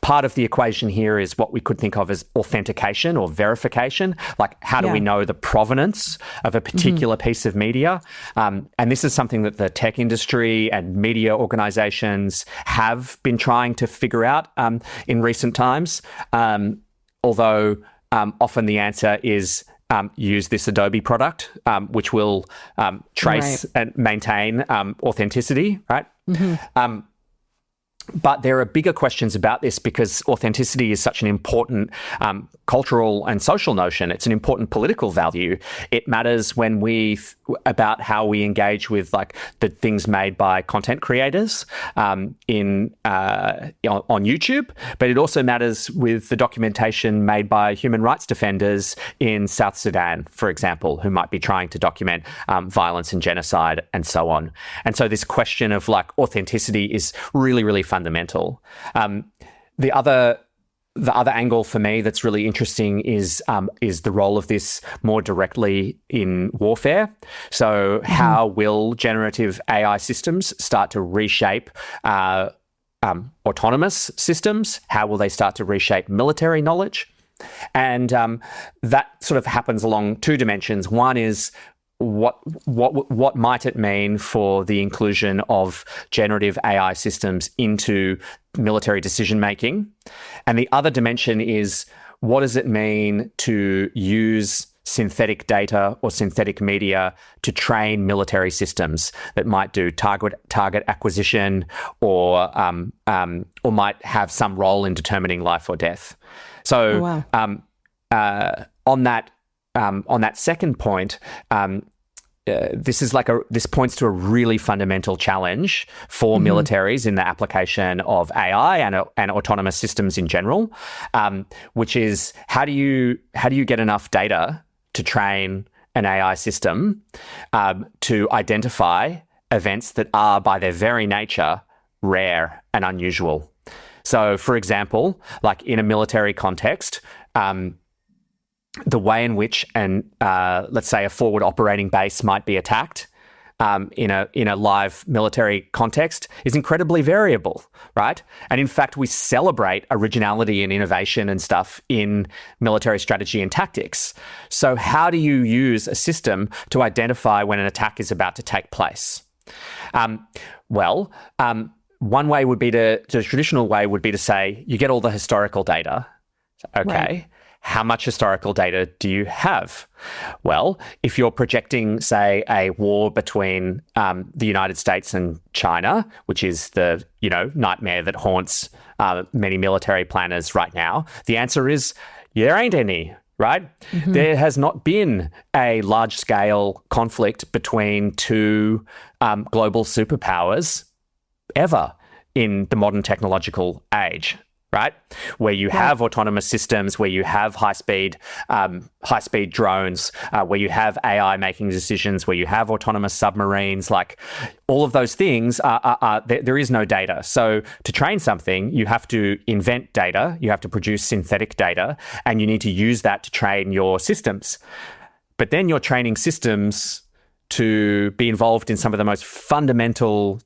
Part of the equation here is what we could think of as authentication or verification. Like, how do we know the provenance of a particular piece of media? And this is something that the tech industry and media organizations have been trying to figure out in recent times. Although often the answer is use this Adobe product, which will trace and maintain authenticity, right? But there are bigger questions about this, because authenticity is such an important cultural and social notion. It's an important political value. It matters when about how we engage with like the things made by content creators on YouTube, but it also matters with the documentation made by human rights defenders in South Sudan, for example, who might be trying to document violence and genocide and so on. And so this question of like authenticity is really, really fundamental. The other angle for me that's really interesting is the role of this more directly in warfare. So how will generative AI systems start to reshape autonomous systems? How will they start to reshape military knowledge? And that sort of happens along 2 dimensions. One is what might it mean for the inclusion of generative AI systems into military decision making? And the other dimension is, what does it mean to use synthetic data or synthetic media to train military systems that might do target acquisition or might have some role in determining life or death? So on that second point, this points to a really fundamental challenge for militaries in the application of AI and autonomous systems in general, which is how do you get enough data to train an AI system to identify events that are by their very nature rare and unusual. So, for example, like in a military context, the way in which let's say a forward operating base might be attacked in a live military context is incredibly variable, right? And in fact, we celebrate originality and innovation and stuff in military strategy and tactics. So how do you use a system to identify when an attack is about to take place? One way would be the traditional way would be to say, you get all the historical data. Okay. Right. How much historical data do you have? Well, if you're projecting, say, a war between the United States and China, which is the nightmare that haunts many military planners right now, the answer is there ain't any, right? There has not been a large-scale conflict between 2 global superpowers ever in the modern technological age. right? Where you have autonomous systems, where you have high-speed drones, where you have AI making decisions, where you have autonomous submarines, like all of those things there is no data. So to train something, you have to invent data, you have to produce synthetic data, and you need to use that to train your systems. But then you're training systems to be involved in some of the most fundamental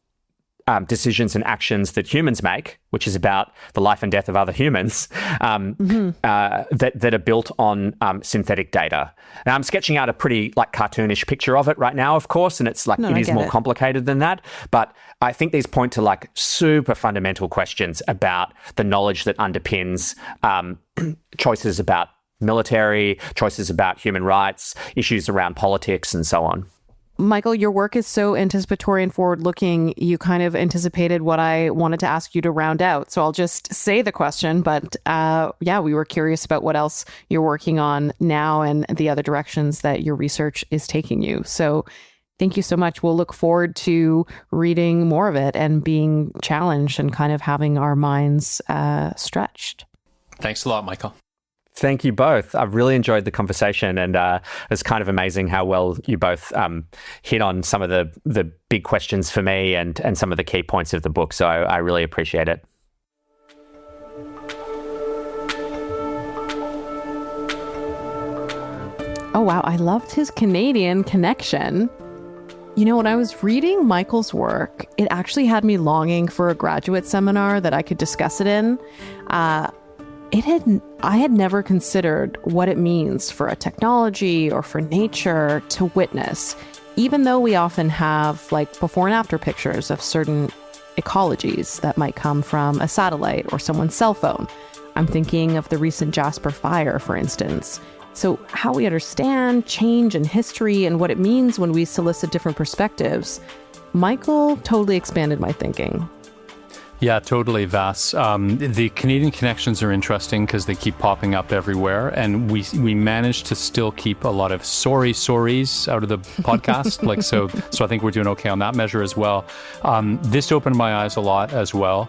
decisions and actions that humans make, which is about the life and death of other humans, that are built on synthetic data. Now, I'm sketching out a pretty cartoonish picture of it right now, of course, and it's it is more complicated than that. But I think these point to super fundamental questions about the knowledge that underpins choices about military, choices about human rights, issues around politics, and so on. Michael, your work is so anticipatory and forward-looking. You kind of anticipated what I wanted to ask you to round out. So I'll just say the question. But we were curious about what else you're working on now and the other directions that your research is taking you. So thank you so much. We'll look forward to reading more of it and being challenged and kind of having our minds stretched. Thanks a lot, Michael. Thank you both. I've really enjoyed the conversation, and it's kind of amazing how well you both hit on some of the big questions for me and some of the key points of the book. So I really appreciate it. Oh, wow. I loved his Canadian connection. You know, when I was reading Michael's work, it actually had me longing for a graduate seminar that I could discuss it in. I had never considered what it means for a technology or for nature to witness, even though we often have before and after pictures of certain ecologies that might come from a satellite or someone's cell phone. I'm thinking of the recent Jasper fire, for instance. So how we understand change in history and what it means when we solicit different perspectives, Michael totally expanded my thinking. Yeah, totally, Vass. The Canadian connections are interesting because they keep popping up everywhere, and we managed to still keep a lot of sorries out of the podcast. So I think we're doing okay on that measure as well. This opened my eyes a lot as well.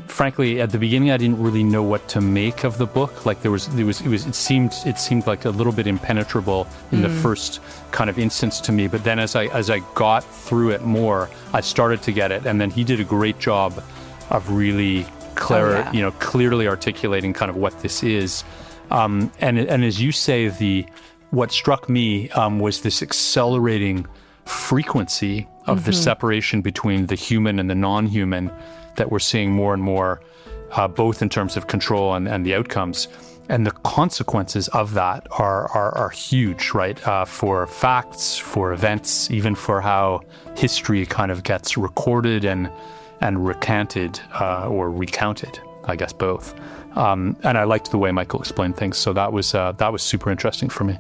Frankly, at the beginning, I didn't really know what to make of the book. It seemed like a little bit impenetrable in the first kind of instance to me. But then as I got through it more, I started to get it. And then he did a great job of really clearly articulating kind of what this is. And as you say, what struck me was this accelerating frequency of the separation between the human and the non-human that we're seeing more and more, both in terms of control and the outcomes. And the consequences of that are huge, right? For facts, for events, even for how history kind of gets recorded and recanted or recounted, I guess both. And I liked the way Michael explained things. So that was super interesting for me.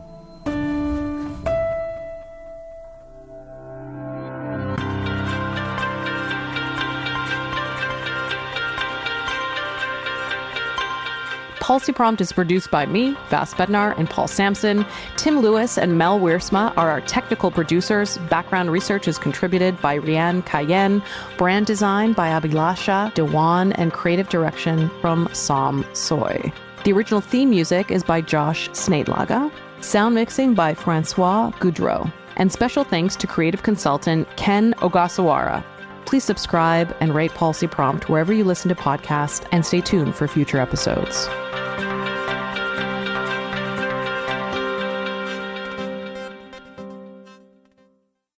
Policy Prompt is produced by me, Vass Bednar, and Paul Samson. Tim Lewis and Mel Wiersma are our technical producers. Background research is contributed by Reanne Cayenne. Brand design by Abhilasha Dewan, and creative direction from Som Tsoi. The original theme music is by Josh Snadelaga. Sound mixing by François Goudreault. And special thanks to creative consultant Ken Ogasawara. Please subscribe and rate Policy Prompt wherever you listen to podcasts, and stay tuned for future episodes.